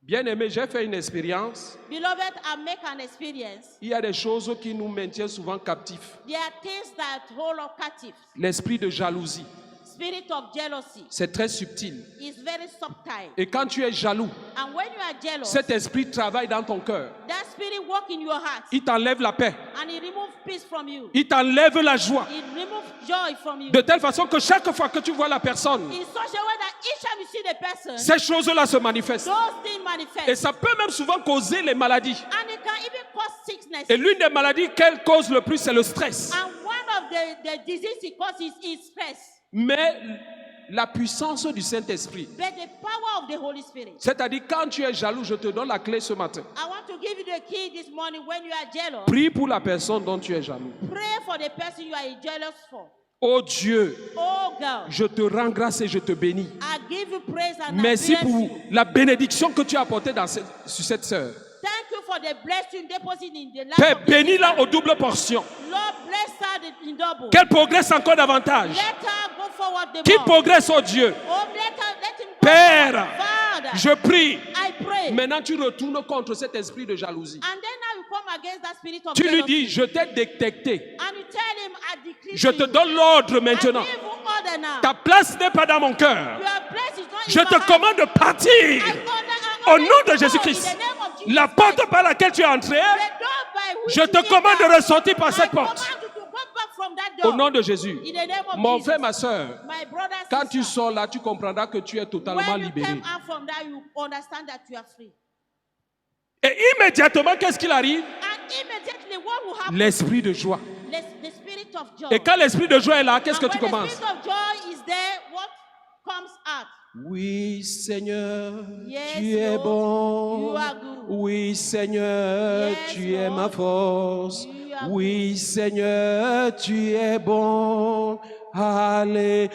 Bien aimé, j'ai fait une expérience. Beloved, I make an experience. Il y a des choses qui nous maintiennent souvent captifs. There are things that hold us captive. L'esprit de jalousie, Spirit of jealousy c'est très subtil. is very subtle. Et quand tu es jaloux, And when you are jealous, cet esprit travaille dans ton cœur. that spirit work in your heart Il t'enlève la paix. and it removes peace from you. Il t'enlève la joie. It removes joy from you. De telle façon que chaque fois que tu vois la personne, In such a way that each time you see the person, ces choses-là se manifestent. those things manifest. Et ça peut même souvent causer les maladies. And it can even cause sickness. Et l'une des maladies qu'elle cause le plus, c'est le stress. And one of the diseases it causes is stress. Mais la puissance du Saint-Esprit, But the power of the Holy Spirit. c'est-à-dire quand tu es jaloux, je te donne la clé ce matin. I want to give you the key this morning. When you are jealous, Prie pour la personne dont tu es jaloux. pray for the person you are jealous for. Oh Dieu, Oh God, je te rends grâce et je te bénis. I give you praise and Merci I bless pour you. la bénédiction que tu as apportée sur cette sœur. Thank you for the blessing deposited in the life Père, of the bénis-la sister. au double portion. Lord, bless her in double. Qu'elle progresse encore davantage. Let her go forward the Qu'il more. progresse, oh Dieu. Oh, let him go Père, forward. Father, je prie. I pray. Maintenant, tu retournes contre cet esprit de jalousie. And then now you come against that spirit of Tu lui jealousy. dis, je t'ai détecté. And you tell him, I decree Je to te you, donne l'ordre I maintenant. give you order now. Ta place n'est pas dans mon cœur. Your place is not in Je your te heart. commande de partir. I order Au nom de you Jésus-Christ. in the name of Jesus La Christ. porte par laquelle tu es entré, The door by which je you te entered, commande de ressortir par I cette command porte. you to go back from that Au door. nom de Jésus. In the name of Mon Jesus. frère, ma soeur, My brother, quand tu sister, sors là, tu comprendras que tu es totalement when you libéré. come out from that, you understand that you are free. Et immédiatement, qu'est-ce qu'il arrive? And immediately, what will happen? L'esprit de joie. The spirit of joy. Et quand l'esprit de joie est là, qu'est-ce que And tu when commences? the spirit of joy is there, what comes out? Oui, Seigneur, Yes, tu es Lord, bon. you are good. Oui, Seigneur, Yes, tu es ma Lord, force. you are Oui, Seigneur, tu es bon.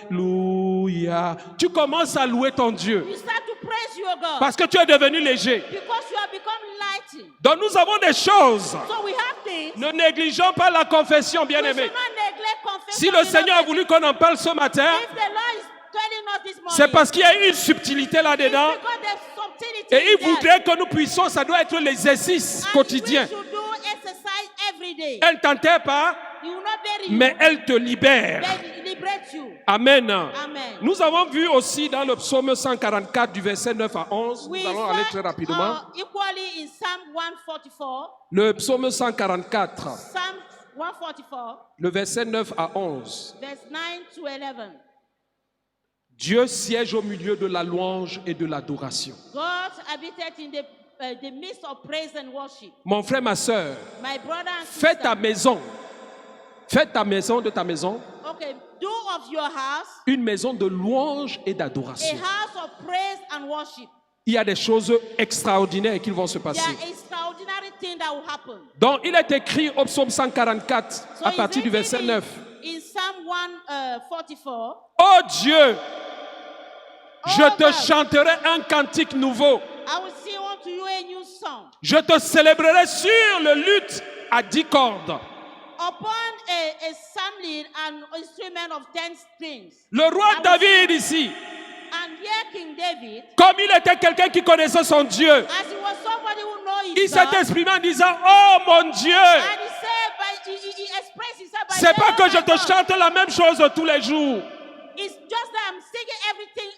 Alléluia. Tu commences à louer ton Dieu You start to praise your God parce que tu es devenu léger. because you have become lightened. Donc nous avons des choses. So we have things. Ne négligeons pas la confession, We bien-aimé. should not neglect confession. Si le Seigneur a beloved. voulu qu'on en parle ce matin, If the Lord is telling us this morning, c'est parce qu'il y a une subtilité là-dedans. it's because there's subtlety Et in il there. voudrait que nous puissions, ça doit être l'exercice And quotidien. we should do exercise every day. Elle ne t'enterre pas, He will not bury you, mais elle te libère. but he liberates you. Amen. Amen. Nous avons vu aussi dans le psaume 144 du verset 9 à 11, We nous allons aller très saw rapidement. equally in Psalm 144, Le psaume 144, Psalm 144, le verset 9 à 11. verse 9 to 11. Dieu siège au milieu de la louange et de l'adoration. God habited in the midst of praise and worship. Mon frère, ma soeur, My brother and fais sister, ta maison. Fais ta maison de ta maison okay, do of your house une maison de louange et a d'adoration. house of praise and worship. Il y a des choses extraordinaires qui vont se There passer. are extraordinary things that will happen. Donc, il est écrit au psaume 144 So à it's partir du written verset 9. in Psalm 144, Oh Dieu, je te God, chanterai un cantique nouveau. I will sing unto you a new song. Je te célébrerai sur le luth à 10 cordes. Upon a sampled and instrument of 10 strings. Le roi David ici, And here King King David, comme il était quelqu'un qui connaissait son Dieu, as he was somebody who knows il his s'est God, exprimé en disant, oh mon Dieu, and he said, he expressed himself by c'est pas saying, que "Oh je my te God, chante la même chose tous les jours. it's just that I'm singing everything,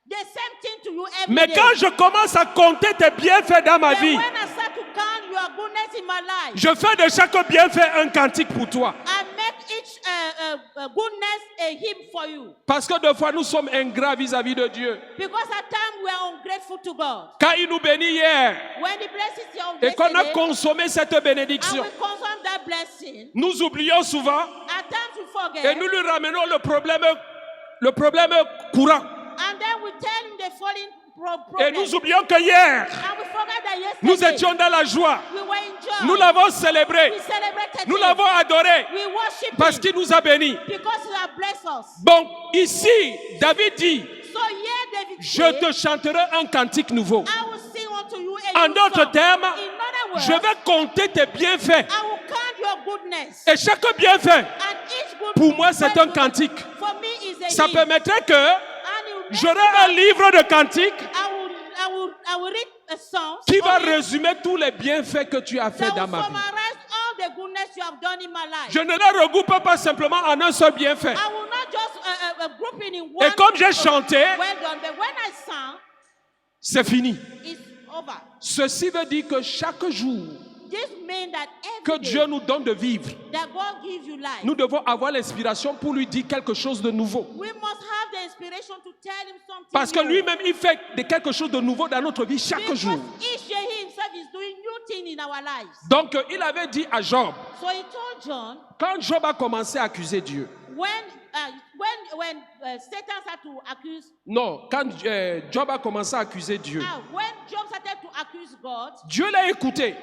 the same thing to you every Mais day. quand je commence à compter tes bienfaits dans ma Then vie, when I start to count your goodness in my life, je fais de chaque bienfait un cantique pour toi. I make each goodness a hymn for you. Parce que des fois, nous sommes ingrats vis-à-vis de Dieu. Because at times we are ungrateful to God. Quand il nous bénit hier When the blessings are et qu'on a yesterday, consommé cette and bénédiction, we consume that blessing, nous oublions souvent at times we forget, et nous lui ramenons le problème courant. and then we tell him the following Et problem. nous oublions que hier, And we forget that yesterday nous étions dans la joie. we were in joy. Nous l'avons célébré. We celebrated Nous him. l'avons adoré We worship parce him qu'il nous a bénis. because he has blessed us. Donc ici, David dit, So here David je said, te chanterai un cantique nouveau. I will sing unto you a En new d'autres song. termes, In other words, je vais compter tes bienfaits. I will count your goodness. Et chaque bienfait, And each good pour moi, c'est un goodness cantique. for me is a Ça hymn. permettrait que And it will make j'aurai me un livre de cantiques I will read a song qui va of it résumer tous les bienfaits que tu as fait that dans will ma vie. summarize all the goodness you have done in my life. Je ne les regroupe pas simplement en un seul bienfait. I will not just group it in one. Et comme j'ai chanté, well done, but when I sang, c'est fini. it's over. Ceci veut dire que chaque jour This means that que every Dieu day nous donne de vivre, that God gives you life, nous devons avoir l'inspiration pour lui dire quelque chose de nouveau. we must have the inspiration to tell him something Parce que new. lui-même, il fait de quelque chose de nouveau dans notre vie chaque Because jour. each day he himself is doing new things in our lives. Donc, il avait dit à Job, So he told John, quand Job a commencé à accuser Dieu, when Satan started to accuse, non, quand Job a commencé à accuser Dieu, when Job started to accuse God, Dieu l'a écouté.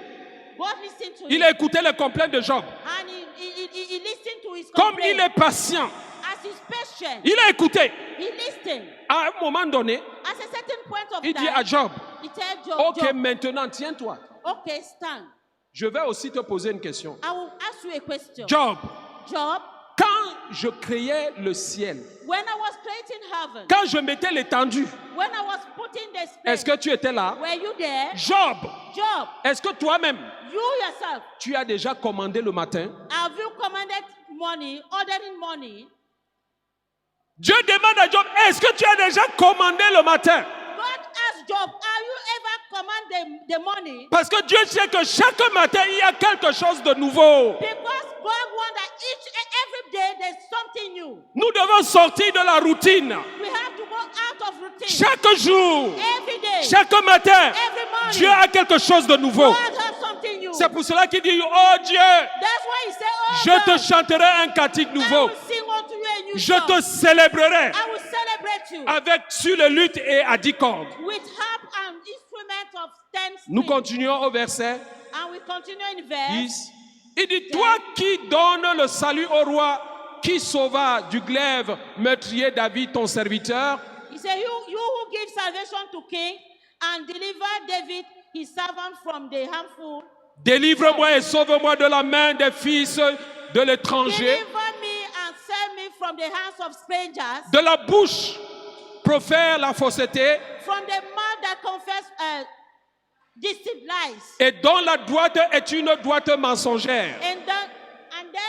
God listened to Il him. a écouté les complaintes de Job. And he listened to his Comme complaint. il est patient, As he's patient, il a écouté. he listened. À un moment donné, At a certain point of il dit à time, Job, he told Job, ok, Job, maintenant, tiens-toi. okay, stand. Je vais aussi te poser une question. I will ask you a question. Job, Job, quand je créais le ciel, when I was creating heaven, quand je mettais l'étendue, when I was putting the est-ce space, que tu étais là? were you there? Job, Job, est-ce que toi-même, you yourself, tu as déjà commandé le matin? have you commanded money, ordering money? Dieu demande à Job, est-ce que tu as déjà commandé le matin? God asked Job, have you ever commanded the money? Parce que Dieu sait que chaque matin, il y a quelque chose de nouveau. Because God wants that every day there's something new. Nous devons sortir de la routine. We have to go out of routine. Chaque jour, Every day, chaque matin, every morning, Dieu a quelque chose de nouveau. God has something new. C'est pour cela qu'il dit, oh Dieu, That's why he said, oh je God, te chanterai un cantique I nouveau. will sing unto you a new Je song. te célébrerai I will celebrate you avec sur le luth et à 10 cordes. with harp and instrument of 10 Nous strings. continuons au verset And we continue in verse. 10. Il dit, toi qui donnes le salut au roi, qui sauva du glaive meurtrier David ton serviteur, He said, you who give salvation to king and deliver David his servant from the harmful. délivre-moi et sauve-moi de la main des fils de l'étranger, Deliver me and save me from the hands of strangers, de la bouche profère la fausseté, from the mouth that confess deceit lies. et dont la droite est une droite mensongère. And then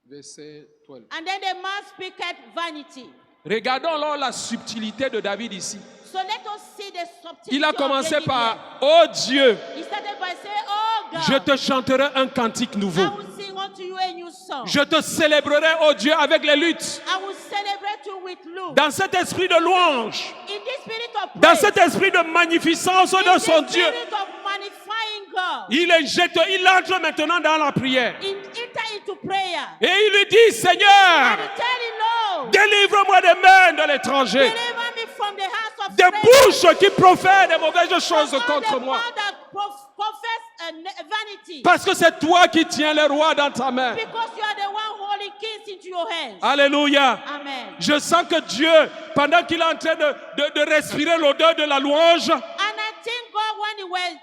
Verset 12. the mouth speaketh vanity. Regardons alors la subtilité de David ici. So let us see the subtlety Il a of commencé David par, oh Dieu, here. He started by saying, oh God, je te chanterai un cantique nouveau. I will sing unto you a new song. Je te célébrerai, oh Dieu, avec les luttes. I will celebrate you with love. Dans cet esprit de louange, In this spirit of dans praise, cet esprit de magnificence in de this son Dieu, spirit of magnifying God, il entre maintenant dans la prière. enter into prayer. Et il lui dit, And Seigneur, he tell him, Lord, délivre-moi des mains de l'étranger, deliver me from the hands of des strangers, bouches qui profèrent des mauvaises choses from all contre the moi. mouth that confess vanity. Parce que c'est toi qui tiens les rois dans ta main. Because you are the one holding kings into your hands. Alléluia. Amen. Je sens que Dieu, pendant qu'il est en train de respirer l'odeur de la louange, And I think God, when he was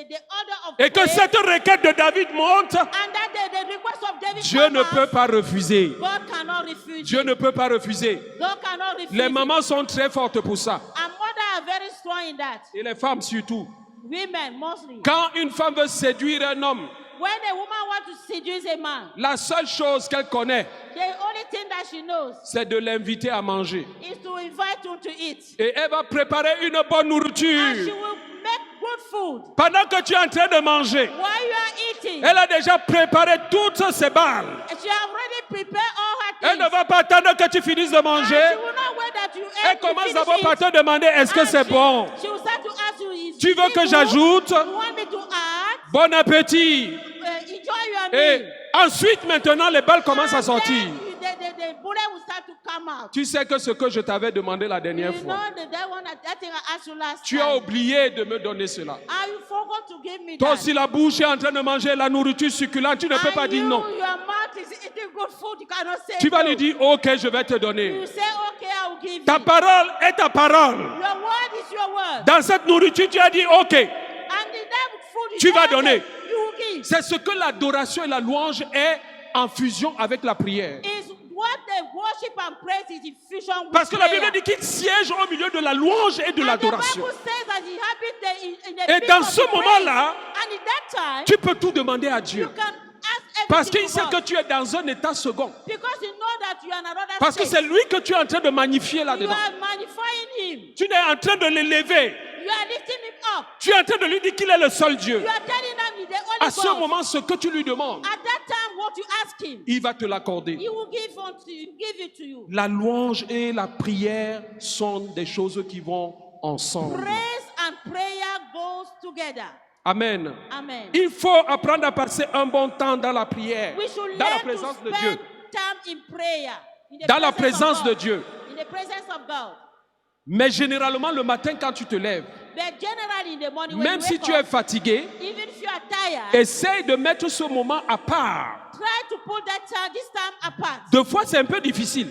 the order of Et que praise, cette requête de David monte, and that the request of David Dieu ne peut comes, pas refuser. God cannot refuse. Dieu ne peut pas refuser. God cannot refuse. Les mamans sont très fortes pour ça. And mothers are very strong in that. Et les femmes surtout. Women mostly. Quand une femme veut séduire un homme, When a woman wants to seduce a man, la seule chose qu'elle connaît, the only thing that she knows c'est de l'inviter à manger. is to invite him to eat. Et elle va préparer une bonne And she nourriture. will make good food. Pendant que tu es en train de manger, While you are eating, elle a déjà préparé toutes ses balles. she already prepared all her Elle things. ne va pas attendre que tu finisses de And manger. she will not wait that you Elle eat to commence finish d'abord par it. te demander est-ce que And c'est bon. She will start to ask you, is Tu veux it que good? j'ajoute? You want me to add? Bon appétit. Enjoy your Et meal. ensuite, maintenant, les balles commencent à And sortir. then the bullet will start to come out. Tu sais que ce que je t'avais demandé la You dernière know fois, that thing I asked you last tu as time. oublié de me donner cela. And you forgot to give me Toi that. aussi, la bouche est en train de manger la nourriture succulente. Tu ne peux pas And dire you, non. your mouth is eating good food. You cannot say Tu vas no. lui dire, ok, je vais te donner. You say, okay, I will give Ta you. parole est ta parole. Your word is your word. Dans cette nourriture, tu as dit, ok. And in that food Tu say, vas okay, donner. you will give. C'est ce que l'adoration et la louange est en fusion avec la prière. Is what the worship and praise is in fusion with Parce que la prayer. Bible dit qu'il siège au milieu de la louange et de And l'adoration. the Bible says that he habits in the Et midst dans of ce the praise. moment-là, And in that time, tu peux tout demander à you Dieu. can ask Parce everything qu'il to sait que God. tu es dans un état second. Because you know that you are in another Parce que state. c'est lui que tu es en train de magnifier You là-dedans. are magnifying him. Tu es en train de l'élever. You are lifting him up. Tu es en train de lui dire qu'il est le seul Dieu. You are telling him he's the only À ce God. moment, ce que tu lui demandes, At that time, what you ask him, il va te l'accorder. he will give it to you. La louange et la prière sont des choses qui vont ensemble. Praise and prayer goes together. Amen. Amen. Il faut apprendre à passer un bon temps dans la prière, We should dans la learn to présence de spend Dieu. time in prayer. In the Dans la presence présence of de God. Dieu. In the presence of God. Mais généralement, le matin, quand tu te lèves, But generally in the morning when même you si wake tu es up, fatigué, even if you are tired, essaye de mettre ce moment à part. try to put this time apart. Deux fois, c'est un peu difficile.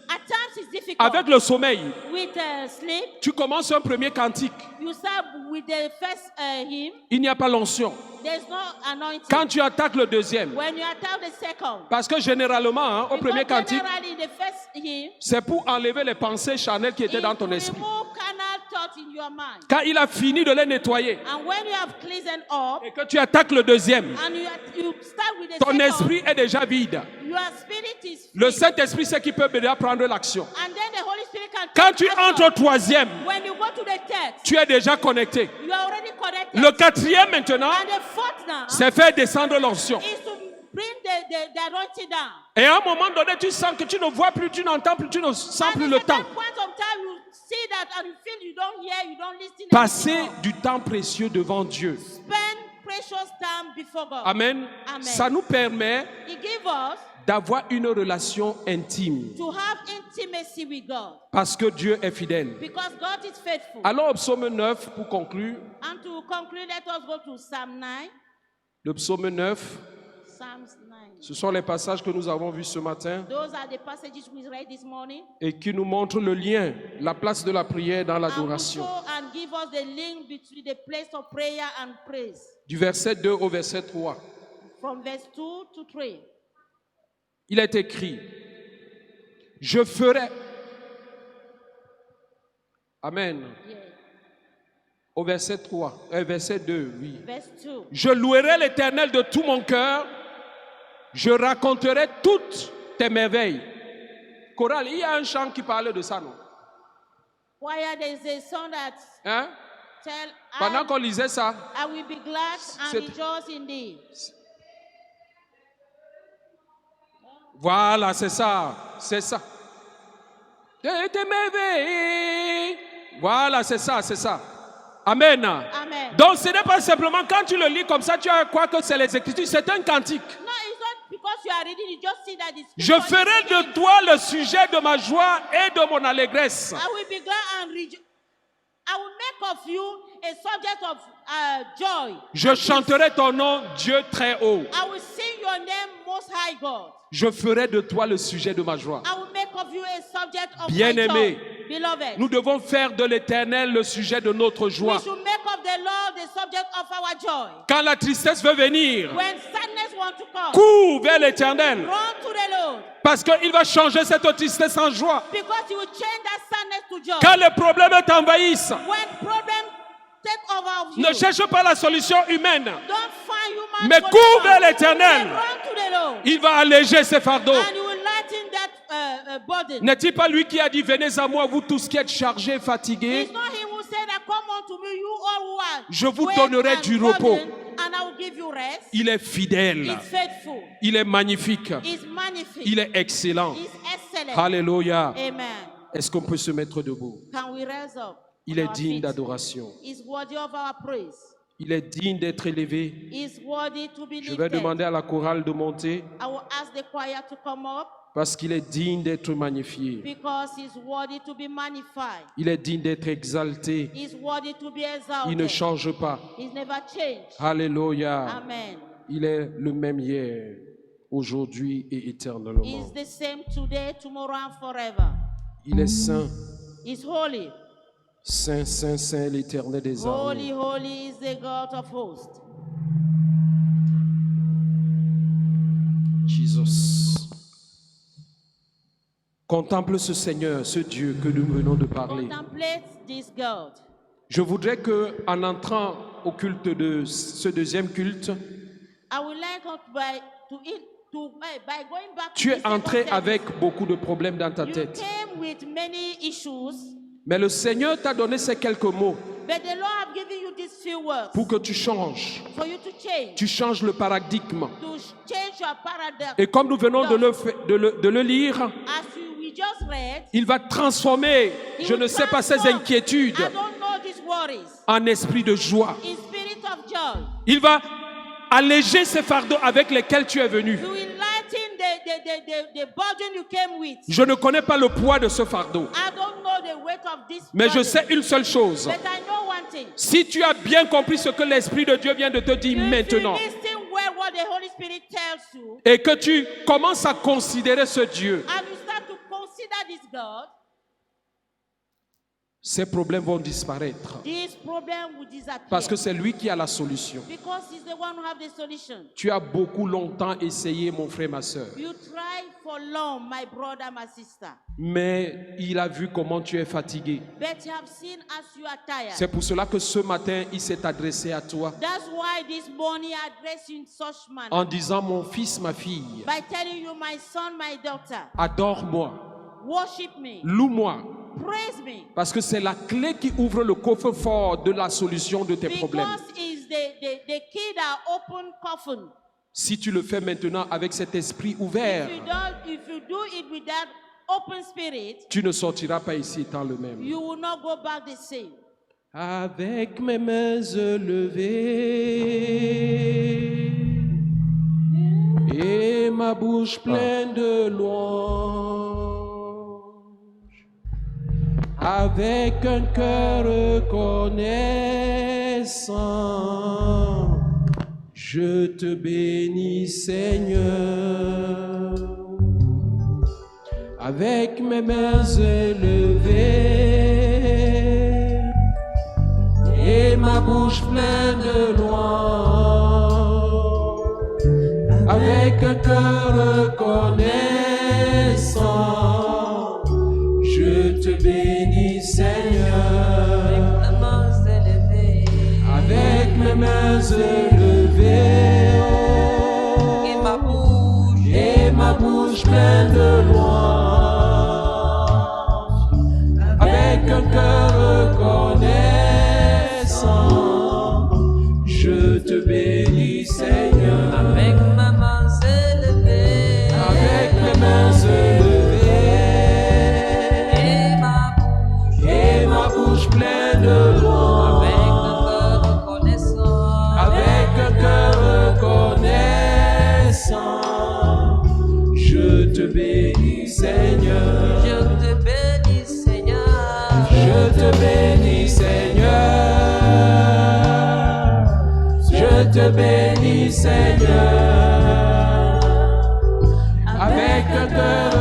At times it's difficult. Avec le sommeil, With sleep, tu commences un premier cantique. you start with the first hymn. Il n'y a pas l'onction. There's no anointing. Quand tu attaques le deuxième, When you attack the second, parce que généralement, hein, au premier because cantique, generally the first hymn, c'est pour enlever les pensées charnelles qui étaient is dans to ton esprit. remove carnal thoughts in your mind. Quand il a fini de les nettoyer And when you have cleansed up, et que tu attaques le deuxième, and you start with the ton second, esprit est déjà vide. your spirit is Le free. Saint-Esprit, c'est qui peut déjà prendre l'action. And then the Holy Spirit can Quand take tu action. entres au troisième, When you go to the third, tu es déjà connecté. you are already connected. Le quatrième maintenant, And the fourth now c'est faire descendre l'onction. is to bring the anointing down. Et à un moment donné, tu sens que tu ne vois plus, tu n'entends plus, tu ne sens And plus at le a certain temps. point of time, you see that and you feel you don't hear, you don't listen. Passer anymore. du temps précieux devant Dieu. Spend precious time before God. Amen. Amen. Ça nous permet He gives us d'avoir une relation intime. to have intimacy with God Parce que Dieu est fidèle. because God is faithful. Alors au psaume 9, pour conclure, And to conclude, let us go to Psalm 9. le psaume 9, Psalms 9. ce sont les passages que nous avons vus ce matin Those are the passages we read this morning. et qui nous montrent le lien, la place de la prière dans And l'adoration. also and give us the link between the place of prayer and praise. Du verset 2 au verset 3, From verse 2 to 3. il est écrit, je ferai, Amen, Yeah. au verset 3, verset 2, oui. Verse 2. Je louerai l'Éternel de tout mon cœur, je raconterai toutes tes merveilles. Chorale, il y a un chant qui parlait de ça, non? Choir, there is a song that Hein? tell Pendant qu'on lisait ça, I will be glad and C'est- rejoice in thee. voilà, c'est ça, c'est ça. Tes merveilles. Voilà, c'est ça, c'est ça. Amen. Amen. Donc ce n'est pas simplement quand tu le lis comme ça, tu vas croire que c'est les Écritures, c'est un cantique. No, it's not because you are reading, you just see that it's Je ferai de toi le sujet de ma joie et de mon allégresse. I will be glad and rejoice. I will make of you a subject of joy. Je chanterai ton nom, Dieu très haut. I will sing your name, Most High God. Je ferai de toi le sujet de ma joie. I will make of you a subject of my Bien-aimé, joy. Beloved, nous devons faire de l'Éternel le sujet de notre joie. we should make of the Lord the subject of our joy. Quand la tristesse veut venir, When sadness wants to come, cours vers l'Éternel. run to the Lord. Parce qu'il va changer cette tristesse en joie. Because He will change that sadness to joy. Quand les problèmes t'envahissent, When problems take over of you, ne cherche pas la solution humaine, don't find human mais solution. cours vers l'Éternel. Run to the Lord. Il va alléger ses fardeaux. And you will lighten that burden. N'est-il pas lui qui a dit, venez à moi, vous tous qui êtes chargés, fatigués, It's not Him who said that come unto me, you all who are je vous weary donnerai and du repos. burdened, and I will give you rest. Il est fidèle, He's faithful. il est magnifique, He's magnificent. il est excellent. He's excellent. Alléluia. Amen. Est-ce qu'on peut se mettre debout? Can we raise up? Il on est our digne feet? d'adoration. He's worthy of our praise. Il est digne d'être élevé. He's worthy to be Je vais lifted. demander à la chorale de monter I will ask the choir to come up parce qu'il est digne d'être magnifié. because He's worthy to be magnified. Il est digne d'être exalté. He's worthy to be Il ne exalted. change pas. He's never changed. Alléluia. Amen. Il est le même hier, aujourd'hui et éternellement. He's the same today, tomorrow, and forever. Il est saint, He's holy. saint, saint, saint, l'Éternel des Holy, armées. holy is the God of hosts. Jesus. Contemple ce Seigneur, ce Dieu que nous venons de parler. Contemplate this God. Je voudrais que, en entrant au culte de ce deuxième culte, I would like us by going back tu to es the entré second avec service. beaucoup de problèmes dans ta You tête. came with many issues, Mais le Seigneur t'a donné ces quelques mots but the Lord have given you these few words pour que tu changes. for you to change, Tu changes le paradigme. to change your paradigm. Et comme nous venons de le lire, As we just read, il va transformer, He je will ne sais pas, ces transform, inquiétudes I don't know these worries, en esprit de joie. in spirit of joy. Il va alléger ces fardeaux avec lesquels tu es venu. You will lighten the burden you came with. Je ne connais pas le poids de ce fardeau, I don't know the weight of this mais je burden, sais une seule chose. but I know one thing. Si tu as bien compris ce que l'Esprit de Dieu vient de te dire maintenant, If you listen well what the Holy Spirit tells you, et que tu commences à considérer ce Dieu, and you start to consider this God, ces problèmes vont disparaître. this problem will disappear. Parce que c'est lui qui a la solution. Because He's the one who have the solution. Tu as beaucoup longtemps essayé, mon frère, ma soeur. You tried for long, my brother, my sister, Mais il a vu comment tu es fatigué. but you have seen as you are tired. C'est pour cela que ce matin, il s'est adressé à toi That's why this morning I address you in such manner, en disant, mon fils, ma fille, by telling you, my son, my daughter, adore-moi, worship me, loue-moi, praise me, parce que c'est la clé qui ouvre le coffre-fort de la solution de tes problèmes. because it's the key that open coffin. Si tu le fais maintenant avec cet esprit ouvert, If you do it with that open spirit, tu ne sortiras pas ici étant le même. you will not go back the same. Avec mes mains levées et ma bouche pleine de louanges, avec un cœur reconnaissant, je te bénis, Seigneur. Avec mes mains élevées et ma bouche pleine de louanges, avec un cœur reconnaissant, je te bénis, Seigneur. Avec mes mains élevées et ma bouche pleine de louanges, avec un cœur reconnaissant, je te bénis, Seigneur. Avec mes mains élevées et ma bouche pleine de louanges, avec un cœur reconnaissant, je te bénis, Seigneur. Je te bénis, Seigneur. Je te bénis, Seigneur. Je te bénis, Seigneur. Avec un cœur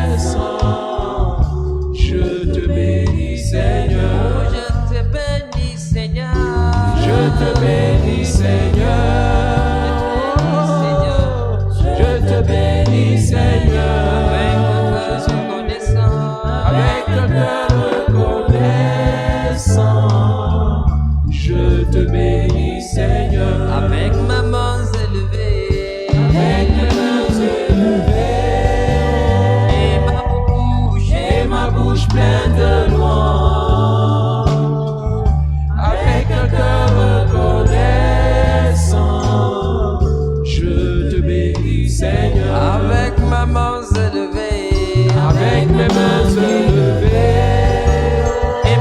reconnaissant, je te bénis, Seigneur. Je te bénis, bénis, Seigneur. Avec un cœur reconnaissant, je te bénis, Seigneur. Avec ma main élevée, Avec mes mains élevées, et ma bouche pleine de louanges. Avec un cœur reconnaissant, je te bénis, Seigneur. avec ma main élevée, Avec mes mains élevées, et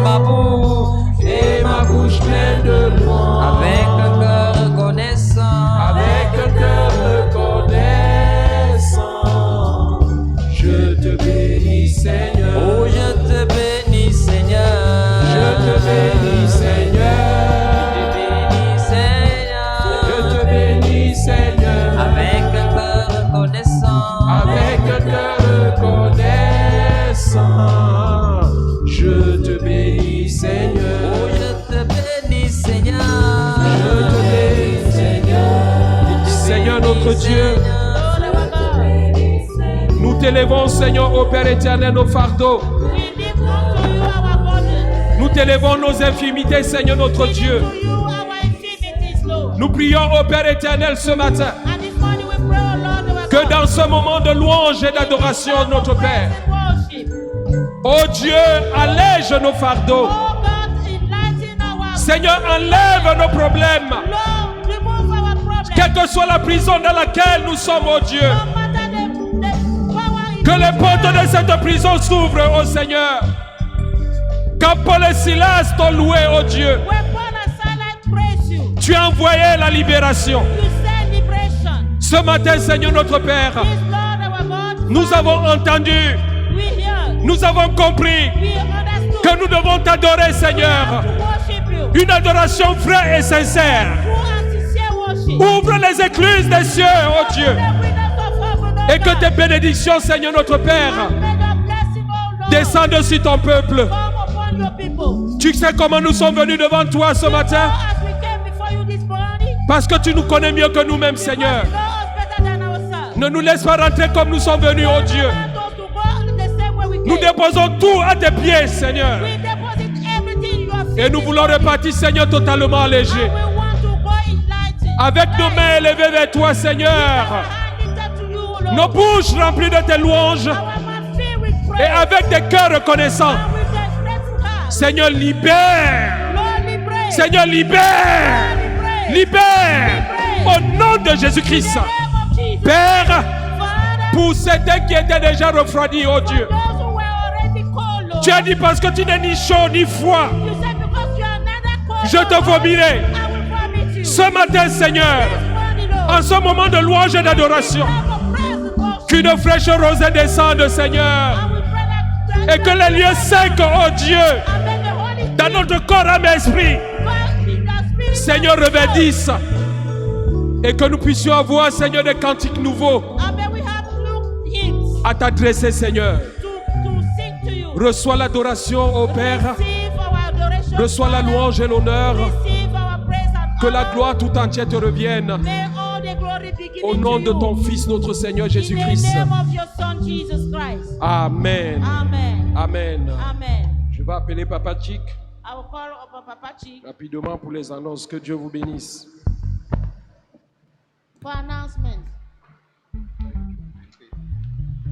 ma bouche pleine de louanges. avec un cœur reconnaissant, Avec un cœur reconnaissant, je te bénis, Seigneur. oh je te bénis Seigneur, Je te bénis, Seigneur. Je te bénis, Seigneur. Avec un cœur reconnaissant, Avec un cœur reconnaissant, je te bénis, Seigneur. oh je te bénis Seigneur, Je te bénis, Seigneur. Seigneur notre Dieu, nous t'élevons, Seigneur, ô Père éternel, nos fardeaux. We lift unto you our burdens. Nous t'élevons nos infimités, Seigneur notre We Dieu. lift to you our infirmities, Lord. Nous prions, ô Père éternel, ce matin, And this morning we pray, oh Lord, our que God, dans ce moment de louange et d'adoration, notre Père, worship. ô Dieu, allège nos fardeaux. Oh God, enlighten our Seigneur, enlève nos problèmes. Lord, remove our problems. Quelle que soit la prison dans laquelle nous sommes, ô Dieu, No matter the power in que les portes de cette prison s'ouvrent, ô Seigneur. Quand Paul et Silas t'ont loué, ô Dieu, when Paul and Silas praise you, tu as envoyé la libération. you send liberation. Ce matin, Seigneur notre Père, This Lord our God, nous avons entendu, we hear, nous avons compris we understood. que nous devons t'adorer, Seigneur. To worship you. Une adoration vraie et sincère. True and sincere worship. Ouvre les écluses des cieux, ô Dieu, The windows of heaven, oh et que God. tes bénédictions, Seigneur notre Père, May your blessing, oh Lord, descendent sur ton peuple. come upon your people. Tu sais comment nous sommes venus devant toi ce matin? As we came before you this morning, Parce que tu nous connais mieux que nous-mêmes, Seigneur. you know us better than ourselves. Ne nous laisse pas rentrer comme nous sommes venus, ô Dieu. Allow us to go the same way we Nous came. déposons tout à tes pieds, Seigneur. We deposit everything you have Et nous voulons repartir, Seigneur, totalement allégé. And we want to go enlightened. Avec nos mains élevées vers toi, Seigneur. Our hand lifted to you, Lord. Nos bouches remplies de tes louanges. Our mouth filled with Et praise. avec des cœurs reconnaissants. And with a grateful heart. Seigneur, libère. Lord, we pray. Seigneur, libère. Libère. Au nom de Jésus-Christ. In the name of Jesus. Père, Father, pour certains qui étaient déjà refroidis, oh Dieu. those who were already cold, Lord. Tu as dit parce que tu n'es ni chaud ni froid. You said because you are neither cold Je te nor hot, vomirai. I will vomit you. Ce matin, Seigneur, This morning, Lord, en ce moment de louange et d'adoration, have a praise and worship. qu'une fraîche rosée descende, Seigneur, I will pray that et que les lieux secs, oh Dieu, and may the Holy dans notre corps, âme et esprit, God in the spirit Seigneur, revêtisse, et que nous puissions avoir, Seigneur, des cantiques nouveaux and may we have new hymns à t'adresser, Seigneur. to sing to you. Reçois l'adoration, ô Père, Receive our adoration, reçois la Father. louange et l'honneur, Receive our praise and que la honor. gloire tout entière te revienne, May all the glory be given au nom to de you. ton Fils, notre Seigneur In the Jésus-Christ. name of your Son Jesus Christ. Amen. Amen. Amen. Amen. Je vais appeler Papa Chick I will call upon Papa Chick rapidement pour les annonces. Que Dieu vous bénisse. for announcement.